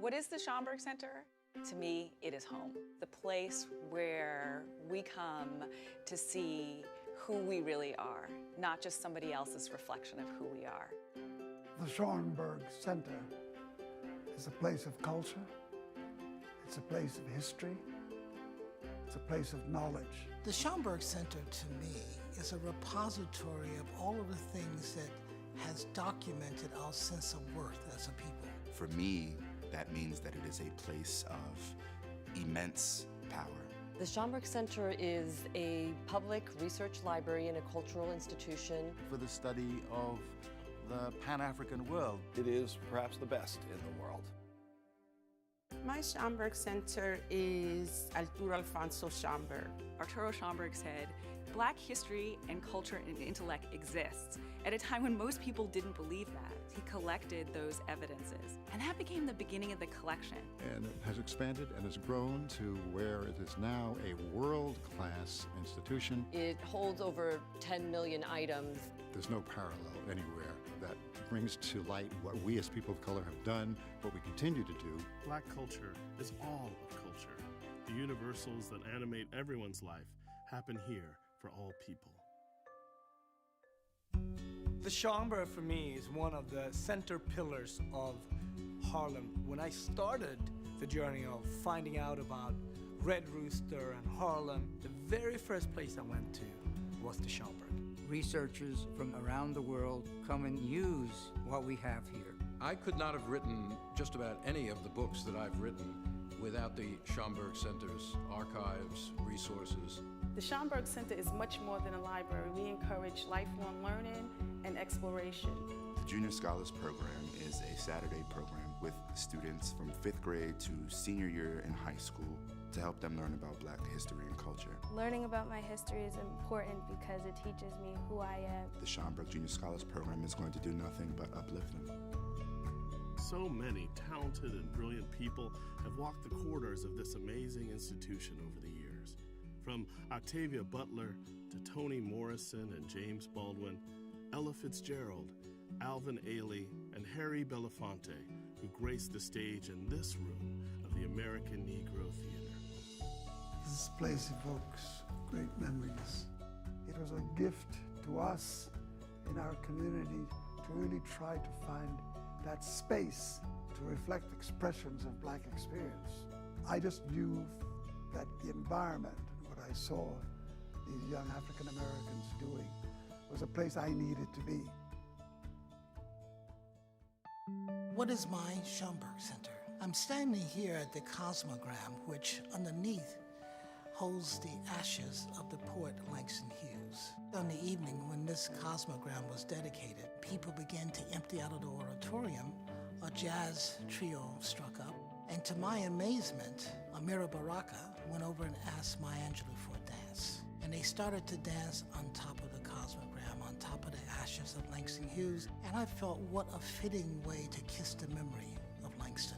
What is the Schomburg Center? To me, it is home. The place where we come to see who we really are, not just somebody else's reflection of who we are. The Schomburg Center is a place of culture, it's a place of history, it's a place of knowledge. The Schomburg Center, to me, is a repository of all of the things that has documented our sense of worth as a people. For me, that means that it is a place of immense power. The Schomburg Center is a public research library and a cultural institution for the study of the Pan-African world. It is perhaps the best in the world. My Schomburg Center is Arturo Alfonso Schomburg. Arturo Schomburg said, Black history and culture and intellect exists at a time when most people didn't believe that. He collected those evidences, and that became the beginning of the collection. And it has expanded and has grown to where it is now a world-class institution. It holds over 10 million items. There's no parallel anywhere that brings to light what we as people of color have done, what we continue to do. Black culture is all of culture. The universals that animate everyone's life happen here for all people. The Schomburg, for me, is one of the center pillars of Harlem. When I started the journey of finding out about Red Rooster and Harlem, the very first place I went to was the Schomburg. Researchers from around the world come and use what we have here. I could not have written just about any of the books that I've written without the Schomburg Center's archives, resources. The Schomburg Center is much more than a library. We encourage lifelong learning and exploration. The Junior Scholars Program is a Saturday program with students from 5th grade to senior year in high school to help them learn about Black history and culture. Learning about my history is important because it teaches me who I am. The Schomburg Junior Scholars Program is going to do nothing but uplift them. So many talented and brilliant people have walked the corridors of this amazing institution over the years. From Octavia Butler to Toni Morrison and James Baldwin, Ella Fitzgerald, Alvin Ailey, and Harry Belafonte, who graced the stage in this room of the American Negro Theater. This place evokes great memories. It was a gift to us in our community to really try to find that space to reflect expressions of Black experience. I just knew that the environment and what I saw these young African Americans doing was a place I needed to be. What is my Schomburg Center? I'm standing here at the Cosmogram, which underneath holds the ashes of the poet Langston Hughes. On the evening when this Cosmogram was dedicated, people began to empty out of the auditorium. A jazz trio struck up, and to my amazement, Amira Baraka went over and asked Maya Angelou for a dance. And they started to dance on top of the Cosmogram, on top of the ashes of Langston Hughes, and I felt what a fitting way to kiss the memory of Langston.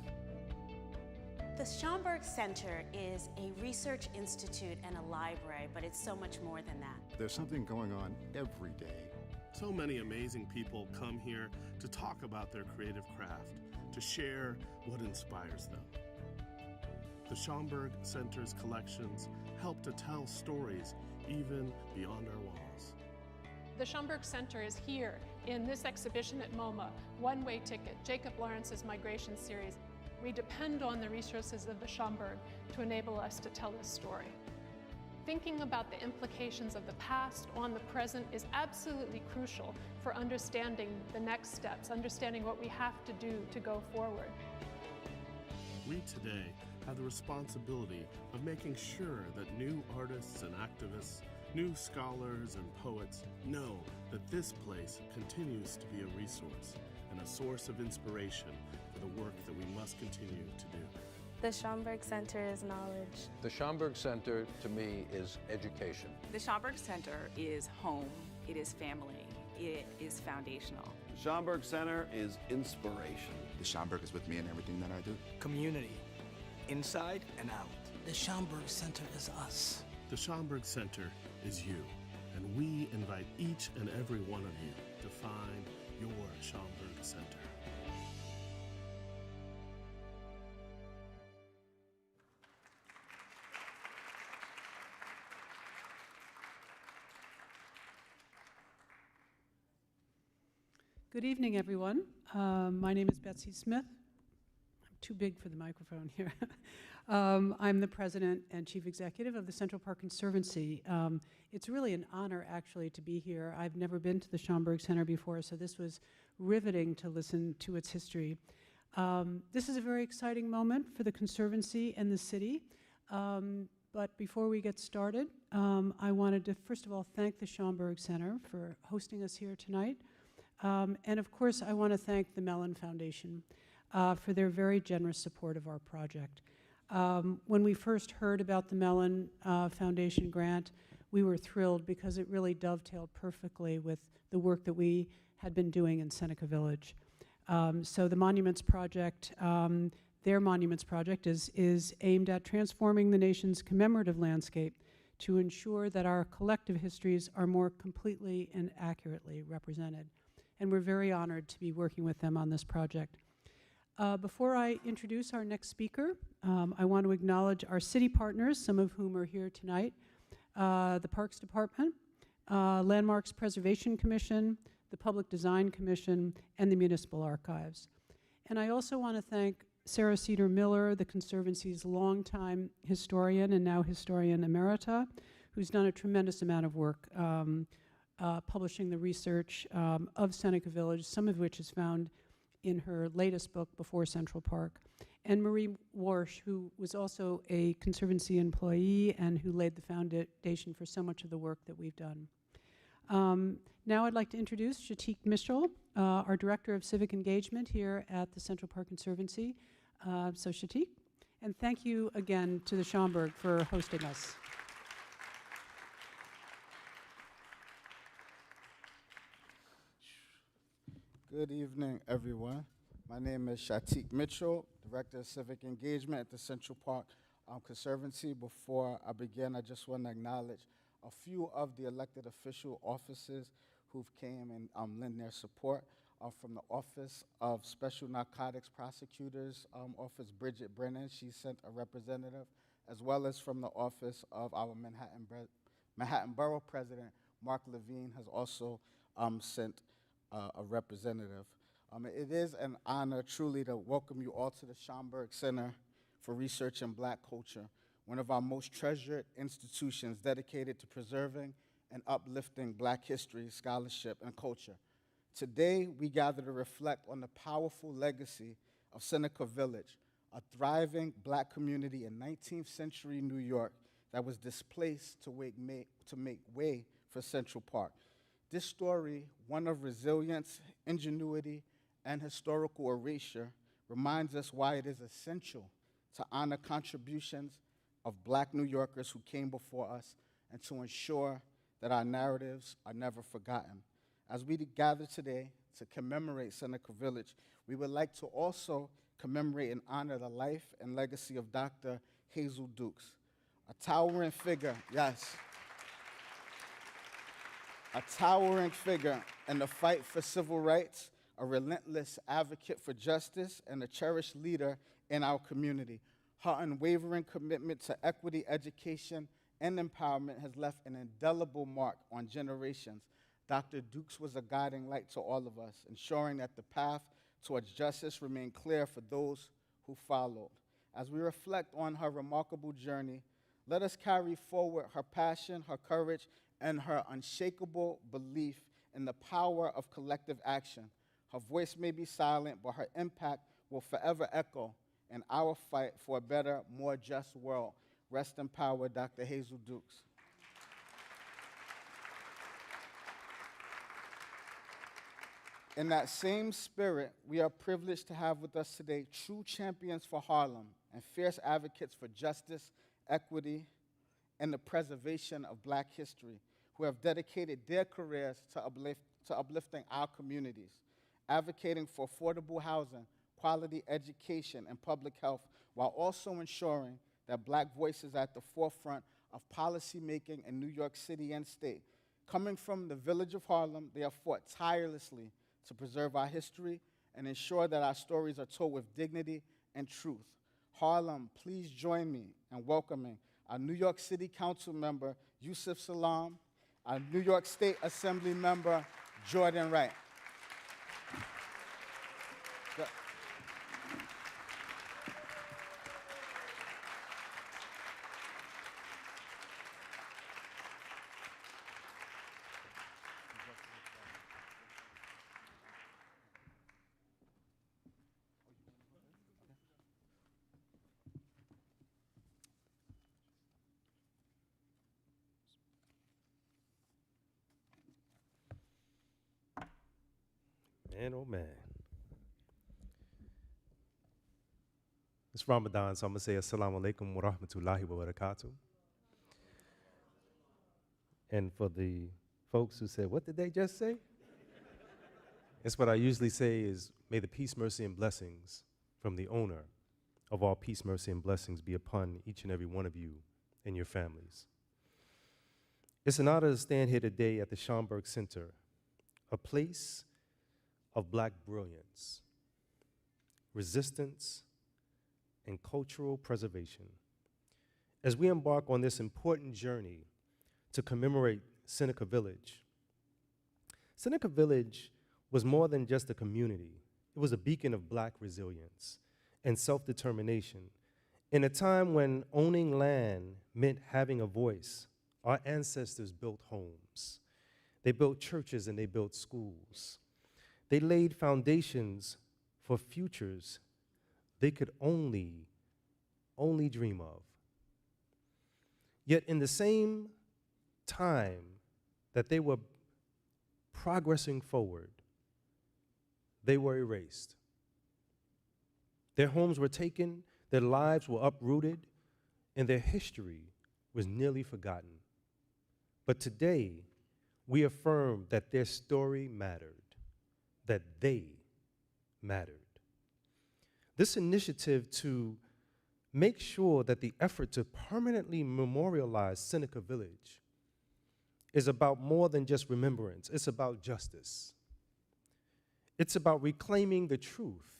The Schomburg Center is a research institute and a library, but it's so much more than that. There's something going on every day. So many amazing people come here to talk about their creative craft, to share what inspires them. The Schomburg Center's collections help to tell stories even beyond our walls. The Schomburg Center is here in this exhibition at MoMA, One-Way Ticket, Jacob Lawrence's Migration Series. We depend on the resources of the Schomburg to enable us to tell this story. Thinking about the implications of the past on the present is absolutely crucial for understanding the next steps, understanding what we have to do to go forward. We today have the responsibility of making sure that new artists and activists, new scholars and poets know that this place continues to be a resource and a source of inspiration for the work that we must continue to do. The Schomburg Center is knowledge. The Schomburg Center, to me, is education. The Schomburg Center is home, it is family, it is foundational. The Schomburg Center is inspiration. The Schomburg is with me in everything that I do. Community, inside and out. The Schomburg Center is us. The Schomburg Center is you, and we invite each and every one of you to find your Schomburg Center. Good evening, everyone. My name is Betsy Smith. I'm too big for the microphone here. I'm the president and chief executive of the Central Park Conservancy. It's really an honor, actually, to be here. I've never been to the Schomburg Center before, so this was riveting to listen to its history. This is a very exciting moment for the Conservancy and the city. But before we get started, I wanted to, first of all, thank the Schomburg Center for hosting us here tonight. And of course, I want to thank the Mellon Foundation for their very generous support of our project. When we first heard about the Mellon Foundation grant, we were thrilled because it really dovetailed perfectly with the work that we had been doing in Seneca Village. So the Monuments Project, their Monuments Project is aimed at transforming the nation's commemorative landscape to ensure that our collective histories are more completely and accurately represented. And we're very honored to be working with them on this project. Before I introduce our next speaker, I want to acknowledge our city partners, some of whom are here tonight, the Parks Department, Landmarks Preservation Commission, the Public Design Commission, and the Municipal Archives. And I also want to thank Sarah Cedar Miller, the Conservancy's longtime historian and now historian emerita, who's done a tremendous amount of work publishing the research of Seneca Village, some of which is found in her latest book, Before Central Park. And Marie Warsh, who was also a Conservancy employee and who laid the foundation for so much of the work that we've done. Now I'd like to introduce Shatik Mitchell, our Director of Civic Engagement here at the Central Park Conservancy. So Shatik, and thank you again to the Schomburg for hosting us. Good evening, everyone. My name is Shatik Mitchell, Director of Civic Engagement at the Central Park Conservancy. Before I begin, I just want to acknowledge a few of the elected official officers who've came and lent their support. From the Office of Special Narcotics Prosecutors Office, Bridget Brennan, she sent a representative, as well as from the Office of our Manhattan Borough President, Mark Levine, has also sent a representative. It is an honor truly to welcome you all to the Schomburg Center for Research in Black Culture, one of our most treasured institutions dedicated to preserving and uplifting Black history, scholarship, and culture. Today, we gather to reflect on the powerful legacy of Seneca Village, a thriving Black community in 19th century New York that was displaced to make way for Central Park. This story, one of resilience, ingenuity, and historical erasure, reminds us why it is essential to honor contributions of Black New Yorkers who came before us and to ensure that our narratives are never forgotten. As we gather today to commemorate Seneca Village, we would like to also commemorate and honor the life and legacy of Dr. Hazel Dukes, a towering figure, yes, a towering figure in the fight for civil rights, a relentless advocate for justice, and a cherished leader in our community. Her unwavering commitment to equity, education, and empowerment has left an indelible mark on generations. Dr. Dukes was a guiding light to all of us, ensuring that the path towards justice remained clear for those who followed. As we reflect on her remarkable journey, let us carry forward her passion, her courage, and her unshakable belief in the power of collective action. Her voice may be silent, but her impact will forever echo in our fight for a better, more just world. Rest in power, Dr. Hazel Dukes. In that same spirit, we are privileged to have with us today true champions for Harlem and fierce advocates for justice, equity, and the preservation of Black history, who have dedicated their careers to uplifting our communities, advocating for affordable housing, quality education, and public health, while also ensuring that Black voices are at the forefront of policymaking in New York City and state. Coming from the village of Harlem, they have fought tirelessly to preserve our history and ensure that our stories are told with dignity and truth. Harlem, please join me in welcoming our New York City Council member, Yusuf Salaam, our New York State Assembly member, Jordan Wright. Man, oh man. It's Ramadan, so I'm going to say assalamu alaikum wa rahmatullahi wa barakatuh. And for the folks who said, what did they just say? That's what I usually say is, may the peace, mercy, and blessings from the owner of all peace, mercy, and blessings be upon each and every one of you and your families. It's an honor to stand here today at the Schomburg Center, a place of Black brilliance, resistance, and cultural preservation. As we embark on this important journey to commemorate Seneca Village. Seneca Village was more than just a community. It was a beacon of Black resilience and self-determination. In a time when owning land meant having a voice, our ancestors built homes. They built churches and they built schools. They laid foundations for futures they could only dream of. Yet in the same time that they were progressing forward, they were erased. Their homes were taken, their lives were uprooted, and their history was nearly forgotten. But today, we affirm that their story mattered, that they mattered. This initiative to make sure that the effort to permanently memorialize Seneca Village is about more than just remembrance. It's about justice. It's about reclaiming the truth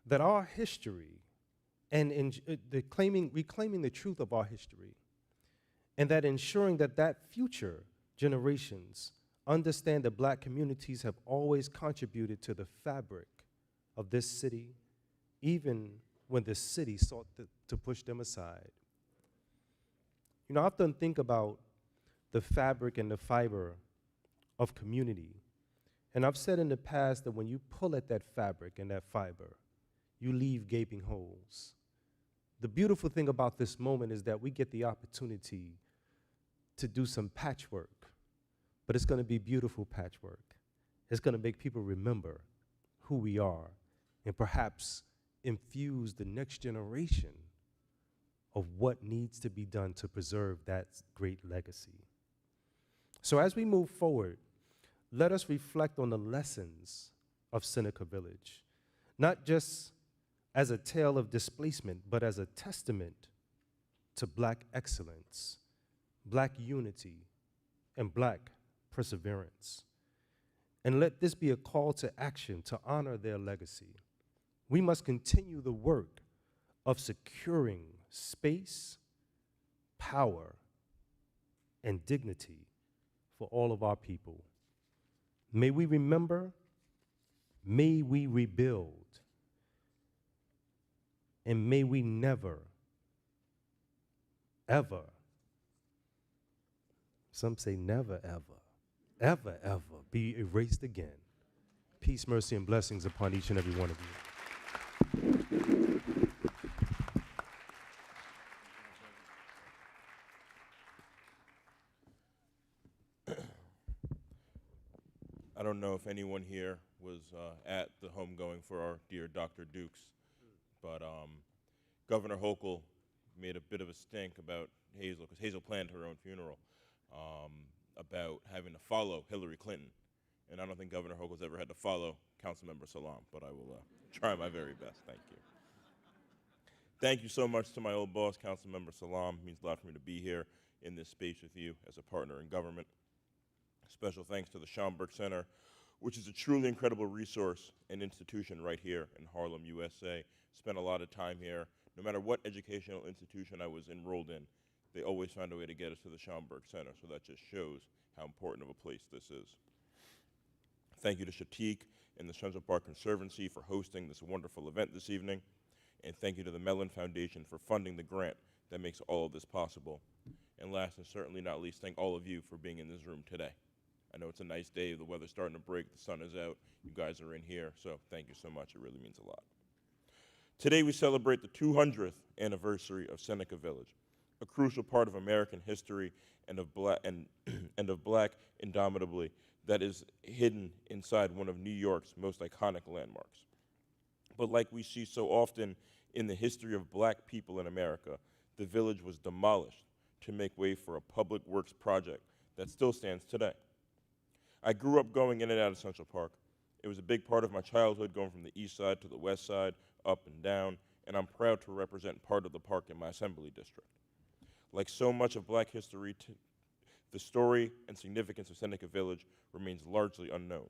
that our history and reclaiming the truth of our history, and that ensuring that future generations understand that Black communities have always contributed to the fabric of this city, even when the city sought to push them aside. You know, I often think about the fabric and the fiber of community. And I've said in the past that when you pull at that fabric and that fiber, you leave gaping holes. The beautiful thing about this moment is that we get the opportunity to do some patchwork, but it's going to be beautiful patchwork. It's going to make people remember who we are and perhaps infuse the next generation of what needs to be done to preserve that great legacy. So as we move forward, let us reflect on the lessons of Seneca Village, not just as a tale of displacement, but as a testament to Black excellence, Black unity, and Black perseverance. And let this be a call to action to honor their legacy. We must continue the work of securing space, power, and dignity for all of our people. May we remember, may we rebuild, and may we never, ever, some say never, ever be erased again. Peace, mercy, and blessings upon each and every one of you. I don't know if anyone here was at the homegoing for our dear Dr. Dukes, but Governor Hochul made a bit of a stink about Hazel, because Hazel planned her own funeral, about having to follow Hillary Clinton. And I don't think Governor Hochul's ever had to follow Councilmember Salam, but I will try my very best. Thank you. Thank you so much to my old boss, Councilmember Salam. It means a lot for me to be here in this space with you as a partner in government. Special thanks to the Schomburg Center, which is a truly incredible resource and institution right here in Harlem, USA. Spent a lot of time here. No matter what educational institution I was enrolled in, they always found a way to get us to the Schomburg Center, so that just shows how important of a place this is. Thank you to Shatik and the Central Park Conservancy for hosting this wonderful event this evening, and thank you to the Mellon Foundation for funding the grant that makes all of this possible. And last and certainly not least, thank all of you for being in this room today. I know it's a nice day, the weather's starting to break, the sun is out, you guys are in here, so thank you so much, it really means a lot. Today we celebrate the 200th anniversary of Seneca Village, a crucial part of American history and of Black indomitably that is hidden inside one of New York's most iconic landmarks. But like we see so often in the history of black people in America, the village was demolished to make way for a public works project that still stands today. I grew up going in and out of Central Park. It was a big part of my childhood, going from the east side to the west side, up and down, and I'm proud to represent part of the park in my assembly district. Like so much of black history, the story and significance of Seneca Village remains largely unknown.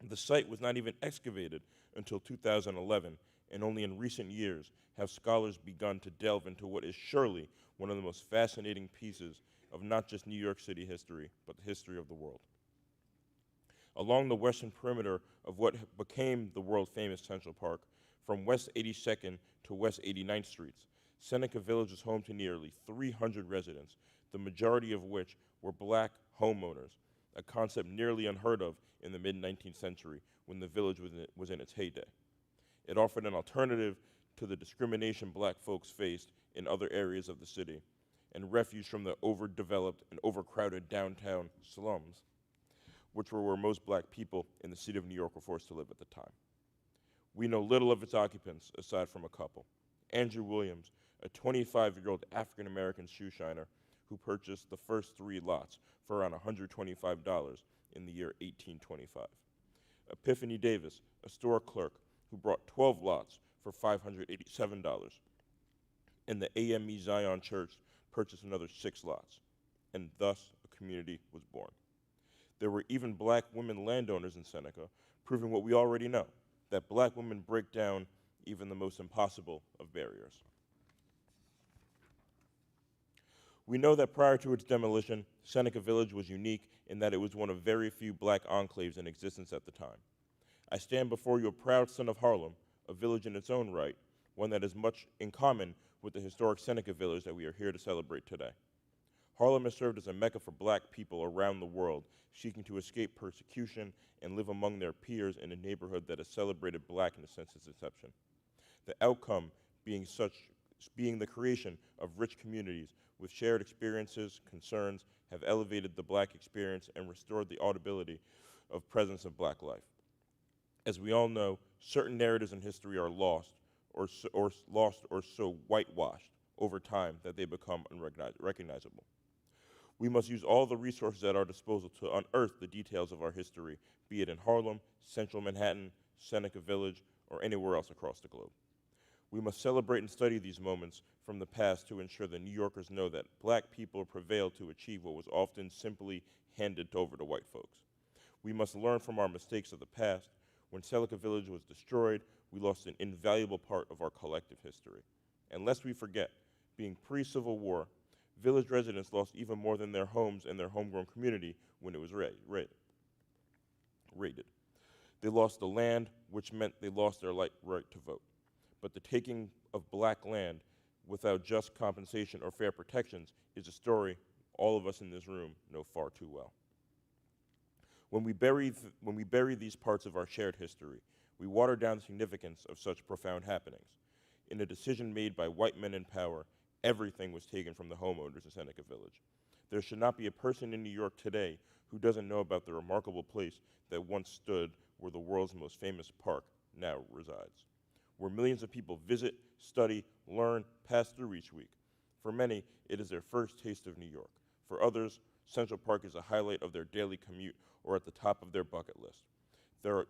The site was not even excavated until 2011, and only in recent years have scholars begun to delve into what is surely one of the most fascinating pieces of not just New York City history, but the history of the world. Along the western perimeter of what became the world-famous Central Park, from West 82nd to West 89th Streets, Seneca Village is home to nearly 300 residents, the majority of which were black homeowners, a concept nearly unheard of in the mid-19th century when the village was in its heyday. It offered an alternative to the discrimination black folks faced in other areas of the city, and refuge from the overdeveloped and overcrowded downtown slums, which were where most black people in the city of New York were forced to live at the time. We know little of its occupants aside from a couple. Andrew Williams, a 25-year-old African-American shoe shiner who purchased the first 3 lots for around $125 in the year 1825. Epiphany Davis, a store clerk who brought 12 lots for $587. And the AME Zion Church purchased another 6 lots, and thus a community was born. There were even black women landowners in Seneca, proving what we already know, that black women break down even the most impossible of barriers. We know that prior to its demolition, Seneca Village was unique in that it was one of very few black enclaves in existence at the time. I stand before you a proud son of Harlem, a village in its own right, one that has much in common with the historic Seneca Village that we are here to celebrate today. Harlem has served as a mecca for black people around the world seeking to escape persecution and live among their peers in a neighborhood that has celebrated blackness since its inception. The outcome being the creation of rich communities with shared experiences, concerns, have elevated the black experience and restored the audibility of presence of black life. As we all know, certain narratives in history are lost or so whitewashed over time that they become unrecognizable. We must use all the resources at our disposal to unearth the details of our history, be it in Harlem, Central Manhattan, Seneca Village, or anywhere else across the globe. We must celebrate and study these moments from the past to ensure that New Yorkers know that black people prevailed to achieve what was often simply handed over to white folks. We must learn from our mistakes of the past. When Seneca Village was destroyed, we lost an invaluable part of our collective history. And lest we forget, being pre-Civil War, village residents lost even more than their homes and their homegrown community when it was raided. They lost the land, which meant they lost their right to vote. But the taking of black land without just compensation or fair protections is a story all of us in this room know far too well. When we bury these parts of our shared history, we water down the significance of such profound happenings. In a decision made by white men in power, everything was taken from the homeowners of Seneca Village. There should not be a person in New York today who doesn't know about the remarkable place that once stood where the world's most famous park now resides, where millions of people visit, study, learn, pass through each week. For many, it is their first taste of New York. For others, Central Park is a highlight of their daily commute or at the top of their bucket list.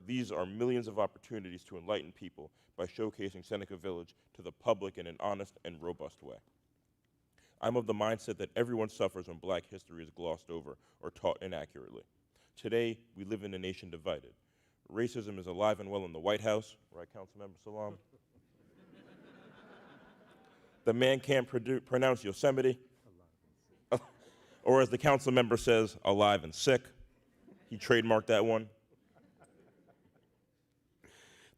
These are millions of opportunities to enlighten people by showcasing Seneca Village to the public in an honest and robust way. I'm of the mindset that everyone suffers when black history is glossed over or taught inaccurately. Today, we live in a nation divided. Racism is alive and well in the White House, right, Councilmember Salam? The man can't pronounce Yosemite, or as the council member says, alive and sick. He trademarked that one.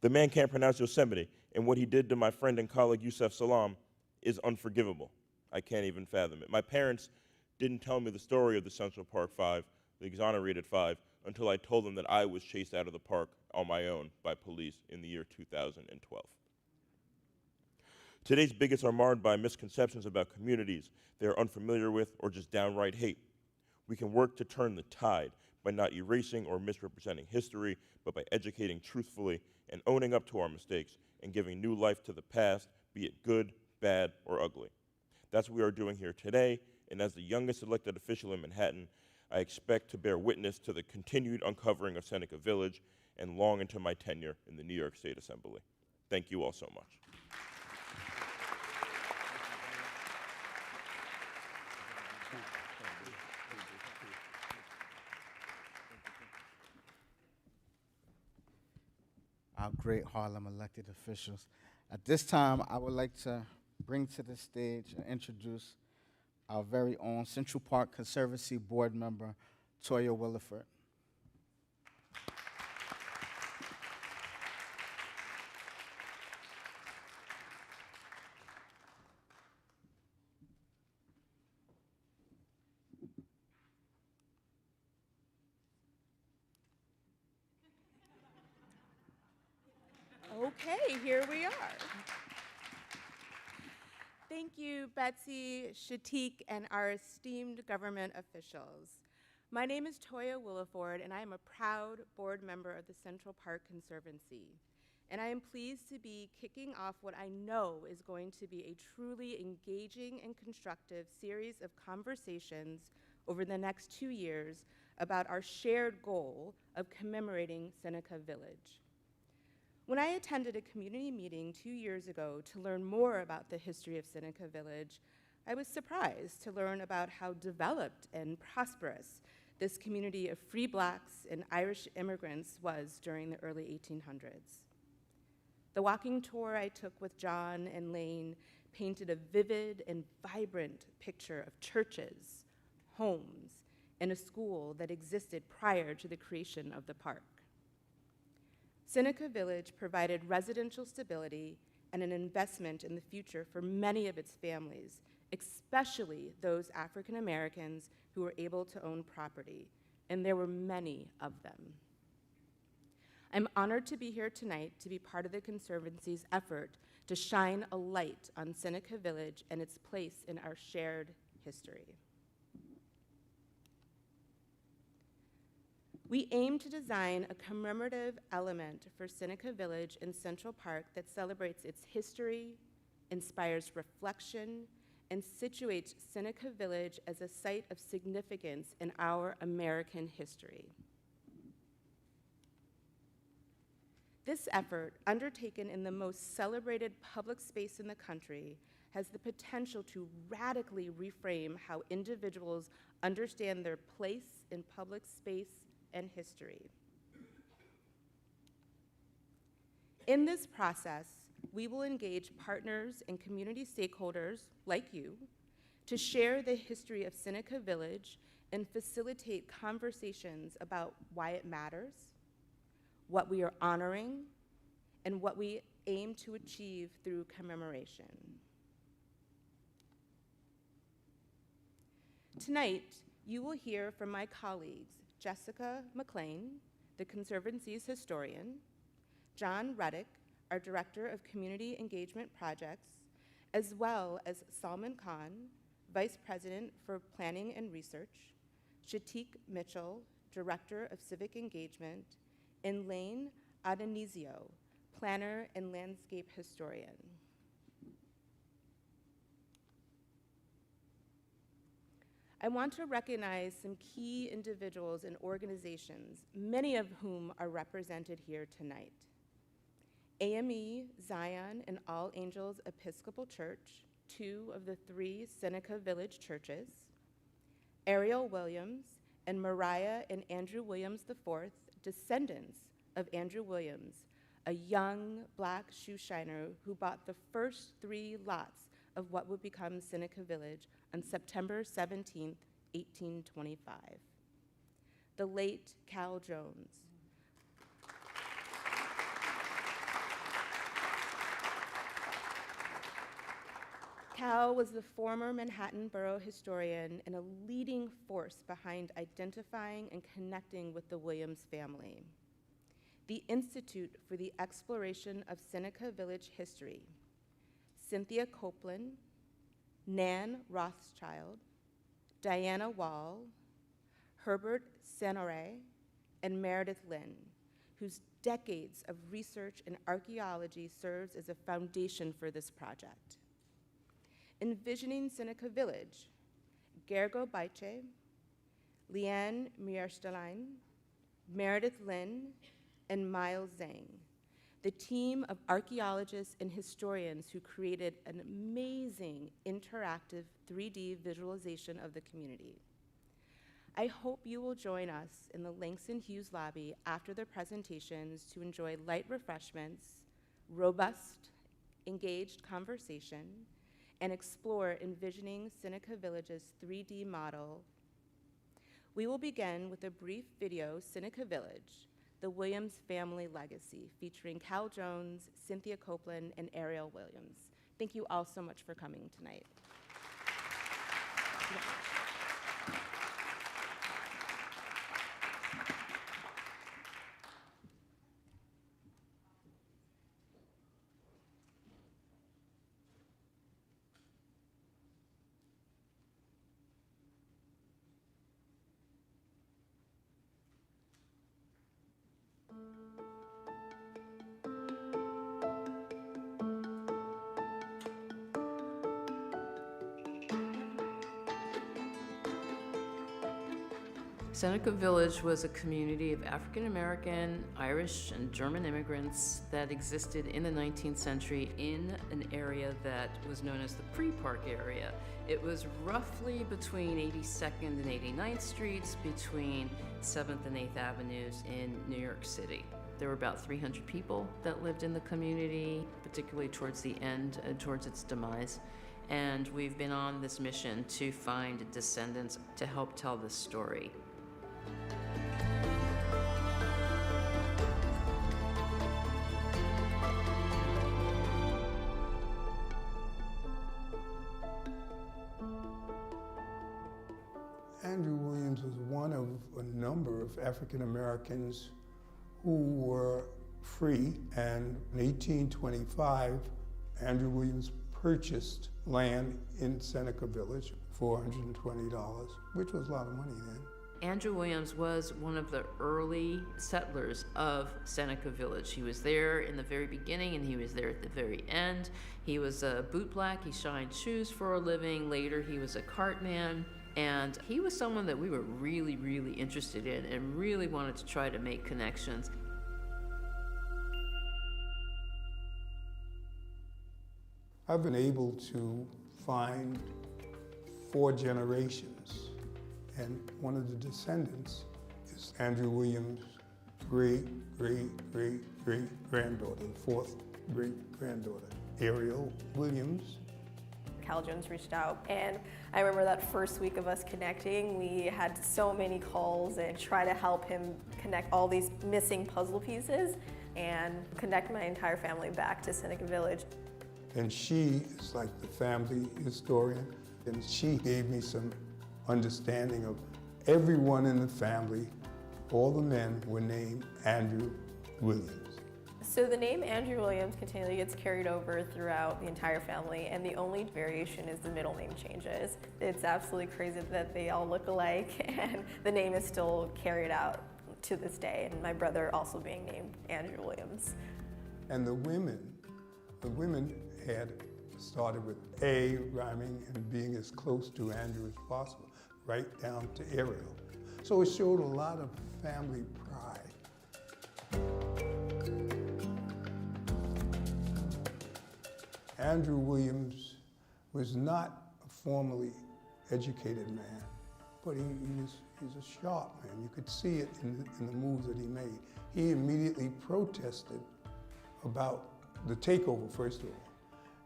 The man can't pronounce Yosemite, and what he did to my friend and colleague Yusef Salam is unforgivable. I can't even fathom it. My parents didn't tell me the story of the Central Park 5, the exonerated 5, until I told them that I was chased out of the park on my own by police in the year 2012. Today's bigots are marred by misconceptions about communities they are unfamiliar with or just downright hate. We can work to turn the tide by not erasing or misrepresenting history, but by educating truthfully and owning up to our mistakes and giving new life to the past, be it good, bad, or ugly. That's what we are doing here today, and as the youngest elected official in Manhattan, I expect to bear witness to the continued uncovering of Seneca Village and long into my tenure in the New York State Assembly. Thank you all so much. Our great Harlem elected officials. At this time, I would like to bring to the stage and introduce our very own Central Park Conservancy board member, Toya Williford. Okay, here we are. Thank you, Betsy, Shatik, and our esteemed government officials. My name is Toya Williford, and I am a proud board member of the Central Park Conservancy. And I am pleased to be kicking off what I know is going to be a truly engaging and constructive series of conversations over the next 2 years about our shared goal of commemorating Seneca Village. When I attended a community meeting 2 years ago to learn more about the history of Seneca Village, I was surprised to learn about how developed and prosperous this community of free blacks and Irish immigrants was during the early 1800s. The walking tour I took with John and Lane painted a vivid and vibrant picture of churches, homes, and a school that existed prior to the creation of the park. Seneca Village provided residential stability and an investment in the future for many of its families, especially those African Americans who were able to own property, and there were many of them. I'm honored to be here tonight to be part of the Conservancy's effort to shine a light on Seneca Village and its place in our shared history. We aim to design a commemorative element for Seneca Village in Central Park that celebrates its history, inspires reflection, and situates Seneca Village as a site of significance in our American history. This effort, undertaken in the most celebrated public space in the country, has the potential to radically reframe how individuals understand their place in public space and history. In this process, we will engage partners and community stakeholders like you to share the history of Seneca Village and facilitate conversations about why it matters, what we are honoring, and what we aim to achieve through commemoration. Tonight, you will hear from my colleagues, Jessica McLean, the Conservancy's historian, John Reddick, our Director of Community Engagement Projects, as well as Salman Khan, Vice President for Planning and Research, Shatik Mitchell, Director of Civic Engagement, and Lane Adenizio, Planner and Landscape Historian. I want to recognize some key individuals and organizations, many of whom are represented here tonight. AME, Zion, and All Angels Episcopal Church, 2 of the 3 Seneca Village churches, Ariel Williams and Mariah and Andrew Williams IV, descendants of Andrew Williams, a young black shoe shiner who bought the first 3 lots of what would become Seneca Village on September 17, 1825. The late Cal Jones. Cal was the former Manhattan borough historian and a leading force behind identifying and connecting with the Williams family. The Institute for the Exploration of Seneca Village History, Cynthia Copeland, Nan Rothschild, Diana Wall, Herbert Senore, and Meredith Lynn, whose decades of research in archaeology serves as a foundation for this project. Envisioning Seneca Village, Gergo Baiche, Leanne Mierstein, Meredith Lynn, and Miles Zhang, the team of archaeologists and historians who created an amazing interactive 3D visualization of the community. I hope you will join us in the Langston Hughes lobby after the presentations to enjoy light refreshments, robust, engaged conversation, and explore envisioning Seneca Village's 3D model. We will begin with a brief video, Seneca Village, the Williams Family Legacy, featuring Cal Jones, Cynthia Copeland, and Ariel Williams. Thank you all so much for coming tonight. Seneca Village was a community of African American, Irish, and German immigrants that existed in the 19th century in an area that was known as the Pre-Park area. It was roughly between 82nd and 89th Streets, between 7th and 8th Avenues in New York City. There were about 300 people that lived in the community, particularly towards the end, towards its demise. And we've been on this mission to find descendants to help tell this story. Andrew Williams was one of a number of African Americans who were free, and in 1825, Andrew Williams purchased land in Seneca Village for $420, which was a lot of money then. Andrew Williams was one of the early settlers of Seneca Village. He was there in the very beginning and he was there at the very end. He was a bootblack, he shined shoes for a living. Later he was a cartman. And he was someone that we were really, really interested in and really wanted to try to make connections. I've been able to find 4 generations, and one of the descendants is Andrew Williams' great-great-great-great-granddaughter, the 4th great-granddaughter, Ariel Williams. Cal Jones reached out, and I remember that first week of us connecting, we had so many calls and try to help him connect all these missing puzzle pieces and connect my entire family back to Seneca Village. And she is like the family historian, and she gave me some understanding of everyone in the family. All the men were named Andrew Williams. So the name Andrew Williams continually gets carried over throughout the entire family, and the only variation is the middle name changes. It's absolutely crazy that they all look alike, and the name is still carried out to this day, and my brother also being named Andrew Williams. And the women had started with A rhyming and being as close to Andrew as possible, right down to Ariel. So it showed a lot of family pride. Andrew Williams was not a formally educated man, but he's a sharp man. You could see it in the moves that he made. He immediately protested about the takeover, first of all,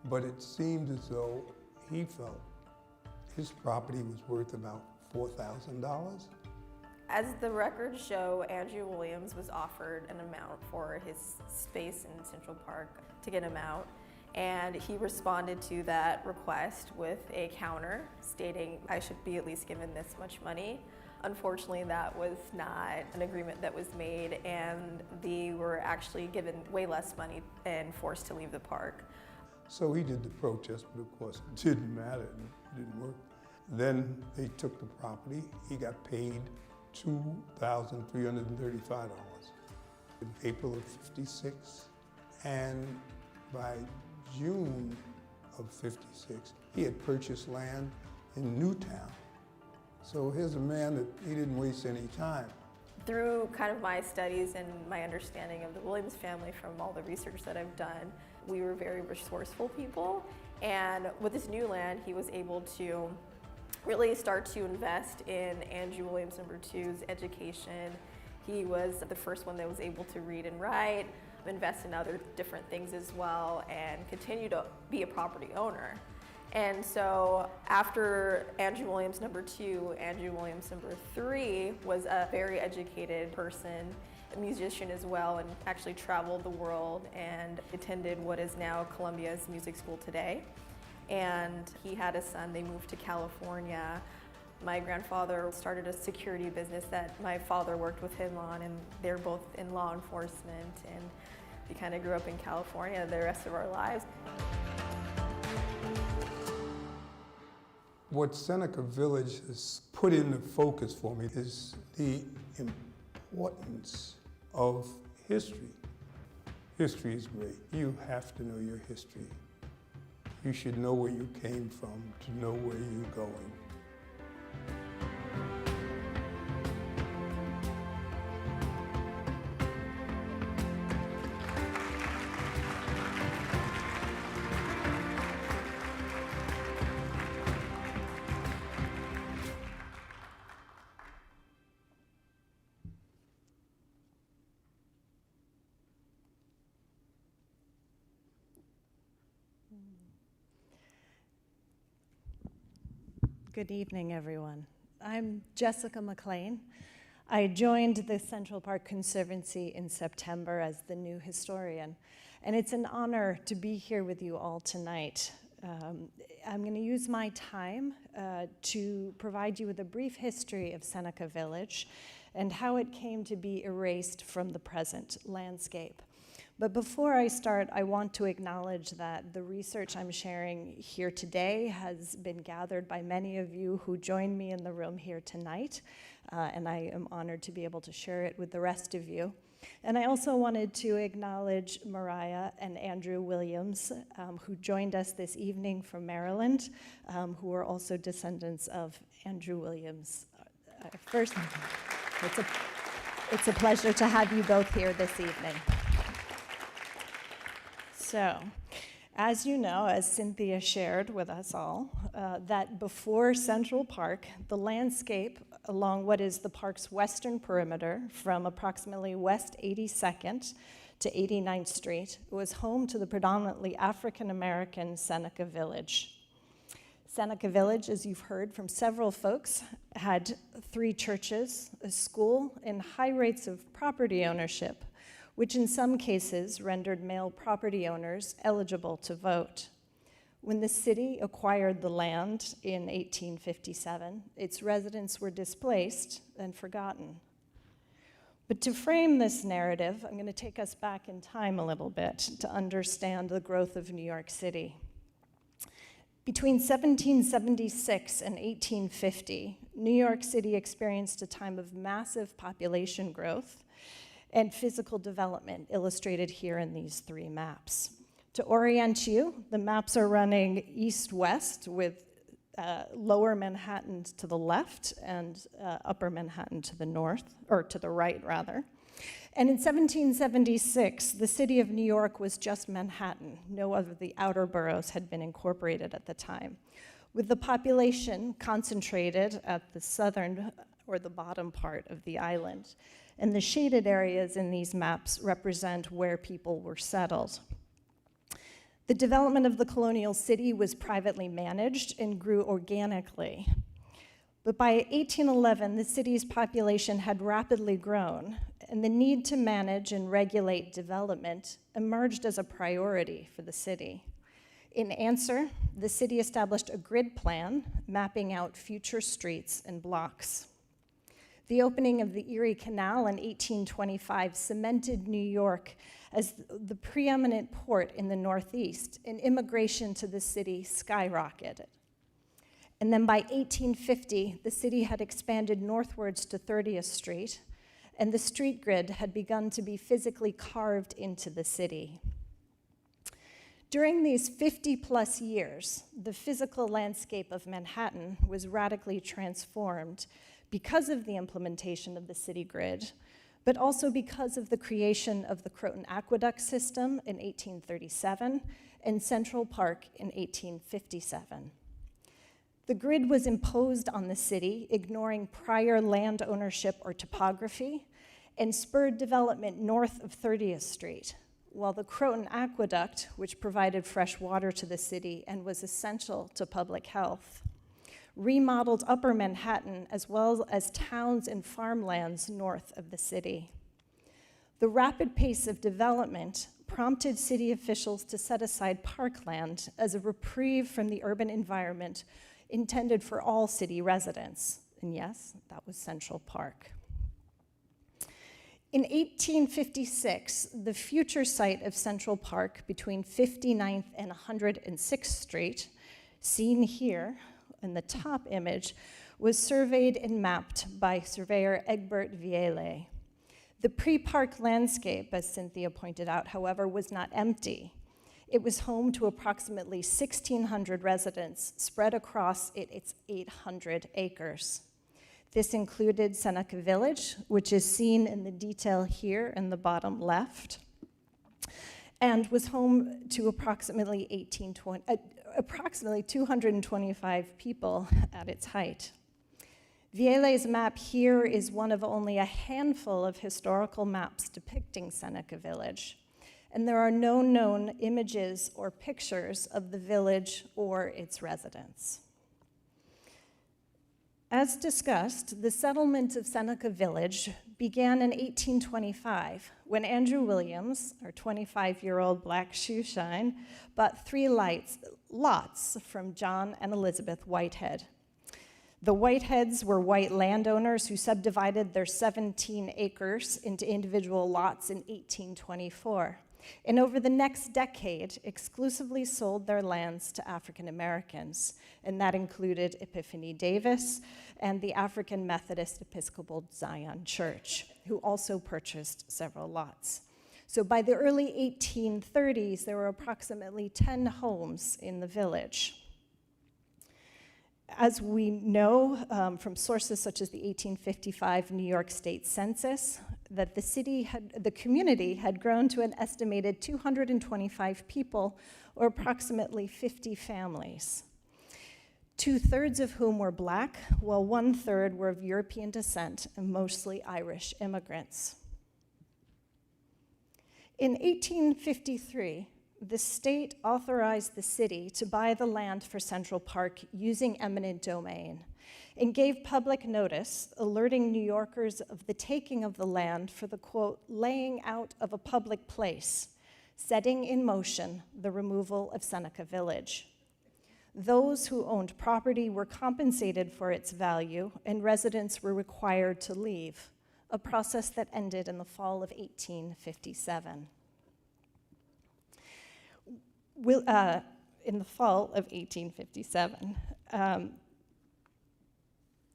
but it seemed as though he felt his property was worth about $4,000. As the records show, Andrew Williams was offered an amount for his space in Central Park to get him out. And he responded to that request with a counter stating I should be at least given this much money. Unfortunately, that was not an agreement that was made, and they were actually given way less money and forced to leave the park. So he did the protest, but of course it didn't matter, it didn't work. Then they took the property, he got paid $2,335 in April of '56. And by June of '56, he had purchased land in Newtown. So here's a man that he didn't waste any time. Through kind of my studies and my understanding of the Williams family from all the research that I've done, we were very resourceful people. And with this new land, he was able to really start to invest in Andrew Williams II's education. He was the first one that was able to read and write, invest in other different things as well, and continue to be a property owner. And so after Andrew Williams II, Andrew Williams III was a very educated person, a musician as well, and actually traveled the world and attended what is now Columbia's music school today. And he had a son, they moved to California. My grandfather started a security business that my father worked with him on, and they're both in law enforcement, and we kind of grew up in California the rest of our lives. What Seneca Village has put into focus for me is the importance of history. History is great. You have to know your history. You should know where you came from to know where you're going. Good evening, everyone. I'm Jessica McLean. I joined the Central Park Conservancy in September as the new historian, and it's an honor to be here with you all tonight. I'm going to use my time to provide you with a brief history of Seneca Village and how it came to be erased from the present landscape. But before I start, I want to acknowledge that the research I'm sharing here today has been gathered by many of you who joined me in the room here tonight, and I am honored to be able to share it with the rest of you. And I also wanted to acknowledge Mariah and Andrew Williams, who joined us this evening from Maryland, who are also descendants of Andrew Williams. First, it's a pleasure to have you both here this evening. So, as you know, as Cynthia shared with us all, that before Central Park, the landscape along what is the park's western perimeter from approximately West 82nd to 89th Street was home to the predominantly African-American Seneca Village. Seneca Village, as you've heard from several folks, had 3 churches, a school, and high rates of property ownership, which in some cases rendered male property owners eligible to vote. When the city acquired the land in 1857, its residents were displaced and forgotten. But to frame this narrative, I'm going to take us back in time a little bit to understand the growth of New York City. Between 1776 and 1850, New York City experienced a time of massive population growth and physical development, illustrated here in these 3 maps. To orient you, the maps are running east-west with lower Manhattan to the left and upper Manhattan to the north, or to the right, rather. And in 1776, the city of New York was just Manhattan. No other of the outer boroughs had been incorporated at the time, with the population concentrated at the southern or the bottom part of the island. And the shaded areas in these maps represent where people were settled. The development of the colonial city was privately managed and grew organically. But by 1811, the city's population had rapidly grown, and the need to manage and regulate development emerged as a priority for the city. In answer, the city established a grid plan mapping out future streets and blocks. The opening of the Erie Canal in 1825 cemented New York as the preeminent port in the Northeast, and immigration to the city skyrocketed. And then by 1850, the city had expanded northwards to 30th Street, and the street grid had begun to be physically carved into the city. During these 50-plus years, the physical landscape of Manhattan was radically transformed because of the implementation of the city grid, but also because of the creation of the Croton Aqueduct System in 1837 and Central Park in 1857. The grid was imposed on the city, ignoring prior land ownership or topography, and spurred development north of 30th Street, while the Croton Aqueduct, which provided fresh water to the city and was essential to public health, remodeled Upper Manhattan as well as towns and farmlands north of the city. The rapid pace of development prompted city officials to set aside parkland as a reprieve from the urban environment intended for all city residents. And yes, that was Central Park. In 1856, the future site of Central Park between 59th and 106th Street, seen here in the top image, was surveyed and mapped by surveyor Egbert Viele. The pre-park landscape, as Cynthia pointed out, however, was not empty. It was home to approximately 1,600 residents spread across its 800 acres. This included Seneca Village, which is seen in the detail here in the bottom left, and was home to approximately 225 people at its height. Vielle's map here is one of only a handful of historical maps depicting Seneca Village, and there are no known images or pictures of the village or its residents. As discussed, the settlement of Seneca Village began in 1825 when Andrew Williams, our 25-year-old black shoe shine, bought 3 lots from John and Elizabeth Whitehead. The Whiteheads were white landowners who subdivided their 17 acres into individual lots in 1824. And over the next decade, exclusively sold their lands to African Americans, and that included Epiphany Davis and the African Methodist Episcopal Zion Church, who also purchased several lots. So by the early 1830s, there were approximately 10 homes in the village. As we know from sources such as the 1855 New York State Census, that the community had grown to an estimated 225 people, or approximately 50 families, 2/3 of whom were black, while 1/3 were of European descent and mostly Irish immigrants. In 1853, the state authorized the city to buy the land for Central Park using eminent domain and gave public notice alerting New Yorkers of the taking of the land for the, quote, laying out of a public place, setting in motion the removal of Seneca Village. Those who owned property were compensated for its value, and residents were required to leave, a process that ended in the fall of 1857. In the fall of 1857,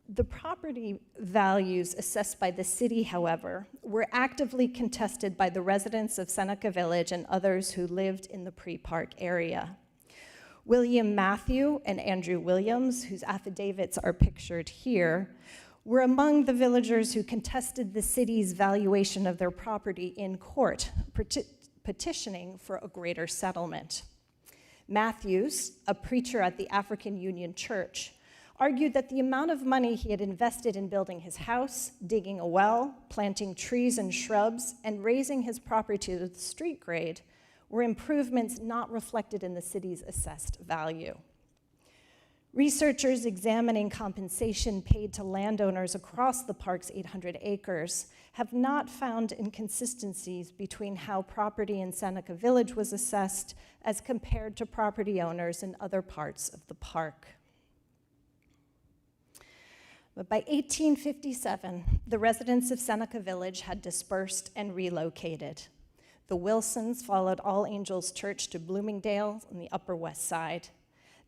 the property values assessed by the city, however, were actively contested by the residents of Seneca Village and others who lived in the pre-park area. William Matthew and Andrew Williams, whose affidavits are pictured here, were among the villagers who contested the city's valuation of their property in court, petitioning for a greater settlement. Matthews, a preacher at the African Union Church, argued that the amount of money he had invested in building his house, digging a well, planting trees and shrubs, and raising his property to the street grade were improvements not reflected in the city's assessed value. Researchers examining compensation paid to landowners across the park's 800 acres have not found inconsistencies between how property in Seneca Village was assessed as compared to property owners in other parts of the park. But by 1857, the residents of Seneca Village had dispersed and relocated. The Wilsons followed All Angels Church to Bloomingdale on the Upper West Side.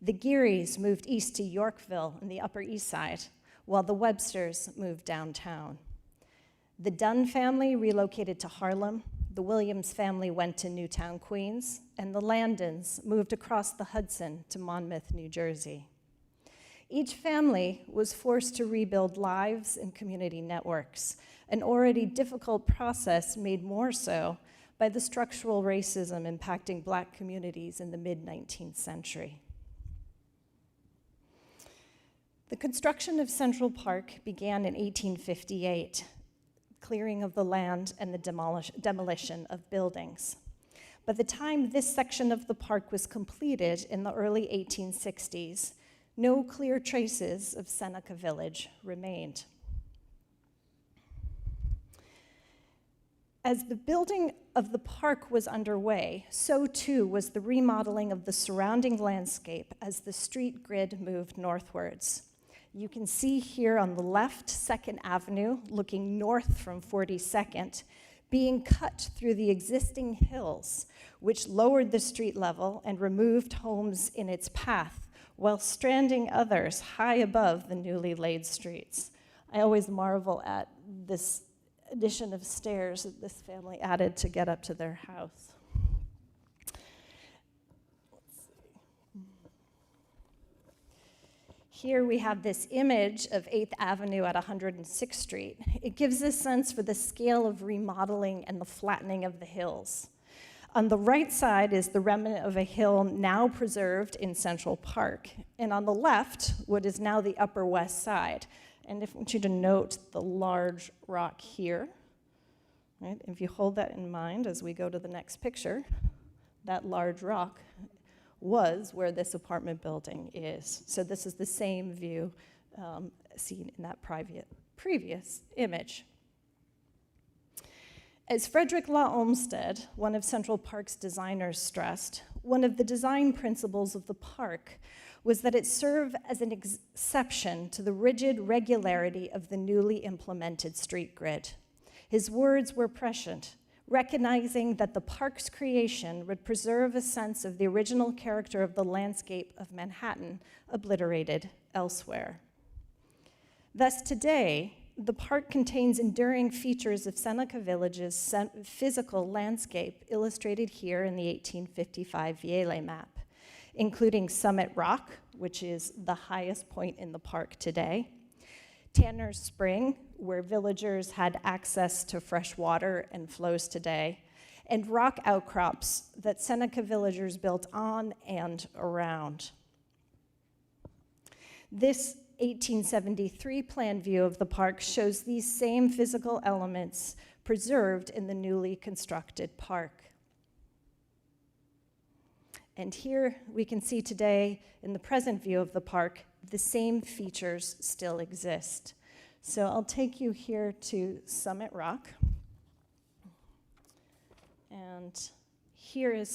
The Gearys moved east to Yorkville in the Upper East Side, while the Websters moved downtown. The Dunn family relocated to Harlem, the Williams family went to Newtown, Queens, and the Landons moved across the Hudson to Monmouth, New Jersey. Each family was forced to rebuild lives and community networks, an already difficult process made more so by the structural racism impacting Black communities in the mid-19th century. The construction of Central Park began in 1858, clearing of the land and the demolition of buildings. By the time this section of the park was completed in the early 1860s, no clear traces of Seneca Village remained. As the building of the park was underway, so too was the remodeling of the surrounding landscape as the street grid moved northwards. You can see here on the left, 2nd Avenue, looking north from 42nd, being cut through the existing hills, which lowered the street level and removed homes in its path, while stranding others high above the newly laid streets. I always marvel at this addition of stairs that this family added to get up to their house. Here we have this image of 8th Avenue at 106th Street. It gives a sense for the scale of remodeling and the flattening of the hills. On the right side is the remnant of a hill now preserved in Central Park. And on the left, what is now the Upper West Side. And I want you to note the large rock here. Right? If you hold that in mind as we go to the next picture, that large rock was where this apartment building is. So this is the same view seen in that previous image. As Frederick Law Olmsted, one of Central Park's designers, stressed, one of the design principles of the park was that it serve as an exception to the rigid regularity of the newly implemented street grid. His words were prescient, recognizing that the park's creation would preserve a sense of the original character of the landscape of Manhattan, obliterated elsewhere. Thus today, the park contains enduring features of Seneca Village's physical landscape illustrated here in the 1855 Viele map, including Summit Rock, which is the highest point in the park today, Tanner's Spring, where villagers had access to fresh water and flows today, and rock outcrops that Seneca villagers built on and around. This 1873 plan view of the park shows these same physical elements preserved in the newly constructed park. And here we can see today, in the present view of the park, the same features still exist. So I'll take you here to Summit Rock. And here is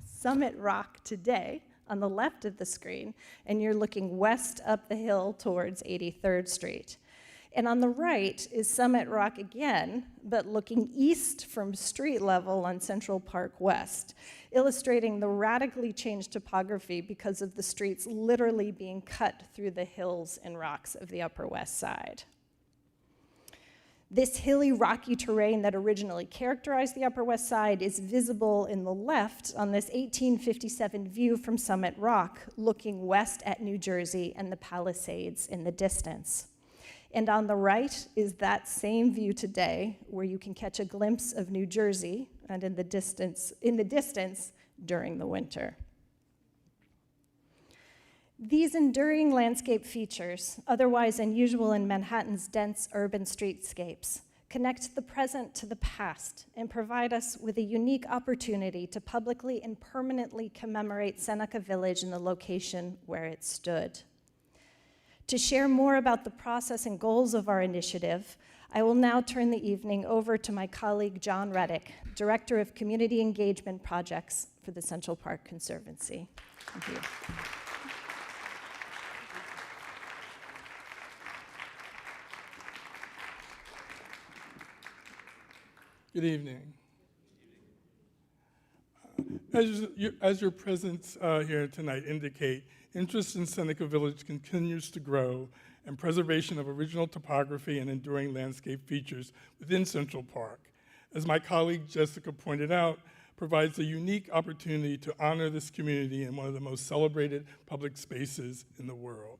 Summit Rock today on the left of the screen, and you're looking west up the hill towards 83rd Street. And on the right is Summit Rock again, but looking east from street level on Central Park West, illustrating the radically changed topography because of the streets literally being cut through the hills and rocks of the Upper West Side. This hilly, rocky terrain that originally characterized the Upper West Side is visible in the left on this 1857 view from Summit Rock, looking west at New Jersey and the Palisades in the distance. And on the right is that same view today, where you can catch a glimpse of New Jersey and in the distance during the winter. These enduring landscape features, otherwise unusual in Manhattan's dense urban streetscapes, connect the present to the past and provide us with a unique opportunity to publicly and permanently commemorate Seneca Village in the location where it stood. To share more about the process and goals of our initiative, I will now turn the evening over to my colleague John Reddick, Director of Community Engagement Projects for the Central Park Conservancy. Thank you. Good evening. As your presence here tonight indicate, interest in Seneca Village continues to grow, and preservation of original topography and enduring landscape features within Central Park, as my colleague Jessica pointed out, provides a unique opportunity to honor this community in one of the most celebrated public spaces in the world.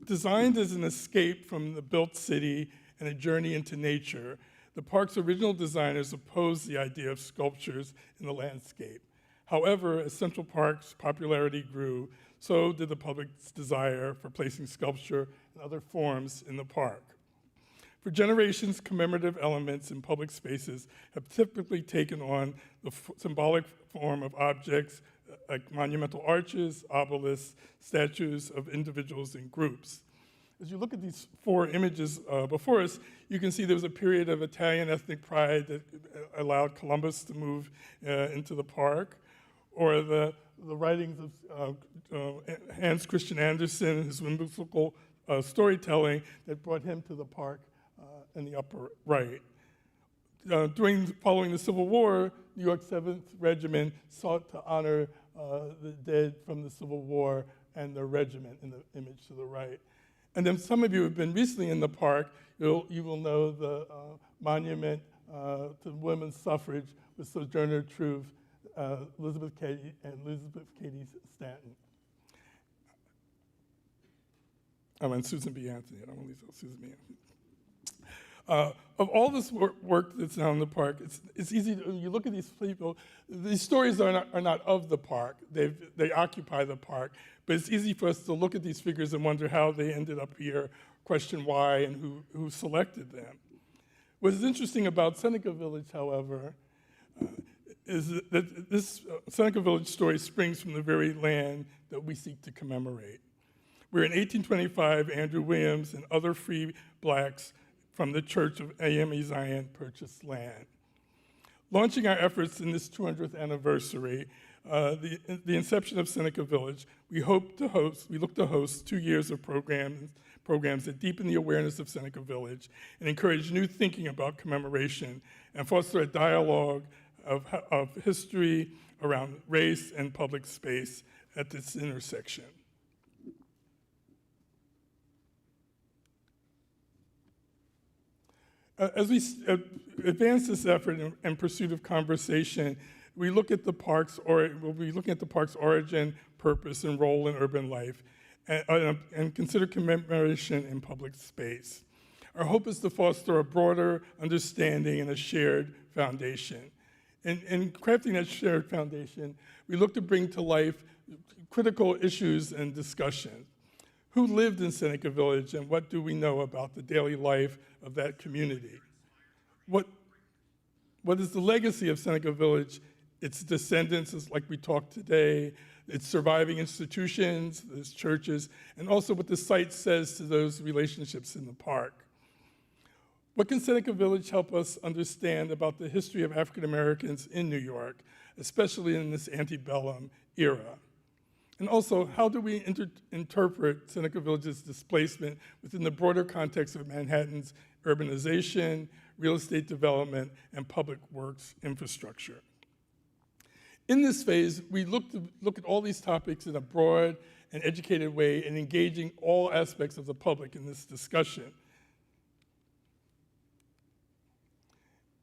Designed as an escape from the built city and a journey into nature, the park's original designers opposed the idea of sculptures in the landscape. However, as Central Park's popularity grew, so did the public's desire for placing sculpture and other forms in the park. For generations, commemorative elements in public spaces have typically taken on the symbolic form of objects like monumental arches, obelisks, statues of individuals and groups. As you look at these four images before us, you can see there was a period of Italian ethnic pride that allowed Columbus to move into the park, or the writings of Hans Christian Andersen, his whimsical storytelling that brought him to the park in the upper right. Following the Civil War, New York 7th Regiment sought to honor the dead from the Civil War and their regiment in the image to the right. And then some of you have been recently in the park, you will know the monument to women's suffrage with Sojourner Truth, Elizabeth Cady Stanton. And Susan B. Anthony. I don't want to leave out Susan B. Anthony. Of all this work that's now in the park, it's easy to, when you look at these people, these stories are not of the park. They occupy the park, but it's easy for us to look at these figures and wonder how they ended up here, question why, and who selected them. What is interesting about Seneca Village, however, is that this Seneca Village story springs from the very land that we seek to commemorate. Where in 1825, Andrew Williams and other free blacks from the Church of AME Zion purchased land. Launching our efforts in this 200th anniversary, the inception of Seneca Village, we look to host 2 years of programs that deepen the awareness of Seneca Village and encourage new thinking about commemoration and foster a dialogue of history around race and public space at this intersection. As we advance this effort in pursuit of conversation, we look at the park's, we'll be looking at the park's origin, purpose, and role in urban life, and consider commemoration in public space. Our hope is to foster a broader understanding and a shared foundation. In crafting that shared foundation, we look to bring to life critical issues and discussion. Who lived in Seneca Village, and what do we know about the daily life of that community? What is the legacy of Seneca Village? Its descendants, like we talked today, its surviving institutions, its churches, and also what the site says to those relationships in the park. What can Seneca Village help us understand about the history of African Americans in New York, especially in this antebellum era? And also, how do we interpret Seneca Village's displacement within the broader context of Manhattan's urbanization, real estate development, and public works infrastructure? In this phase, we look at all these topics in a broad and educated way and engaging all aspects of the public in this discussion.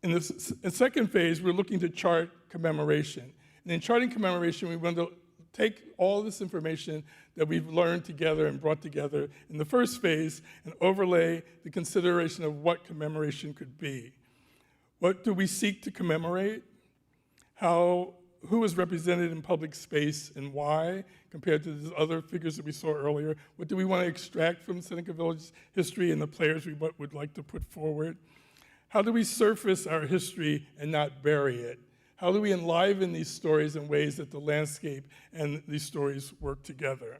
In this second phase, we're looking to chart commemoration. And in charting commemoration, we want to take all this information that we've learned together and brought together in the first phase and overlay the consideration of what commemoration could be. What do we seek to commemorate? Who is represented in public space and why, compared to the other figures that we saw earlier? What do we want to extract from Seneca Village's history and the players we would like to put forward? How do we surface our history and not bury it? How do we enliven these stories in ways that the landscape and these stories work together?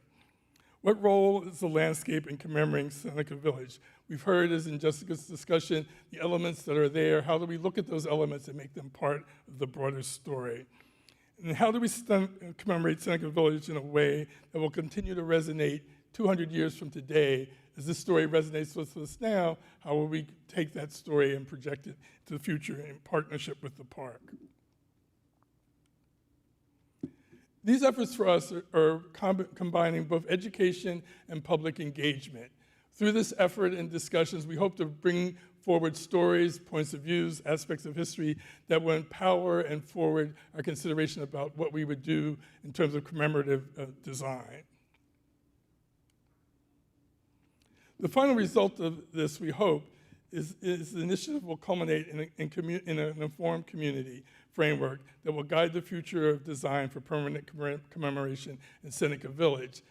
What role is the landscape in commemorating Seneca Village? We've heard, as in Jessica's discussion, the elements that are there. How do we look at those elements and make them part of the broader story? And how do we commemorate Seneca Village in a way that will continue to resonate 200 years from today as this story resonates with us now, how will we take that story and project it to the future in partnership with the park? These efforts for us are combining both education and public engagement. Through this effort and discussions, we hope to bring forward stories, points of views, aspects of history that will empower and forward our consideration about what we would do in terms of commemorative design. The final result of this, we hope, is the initiative will culminate in an informed community framework that will guide the future of design for permanent commemoration in Seneca Village.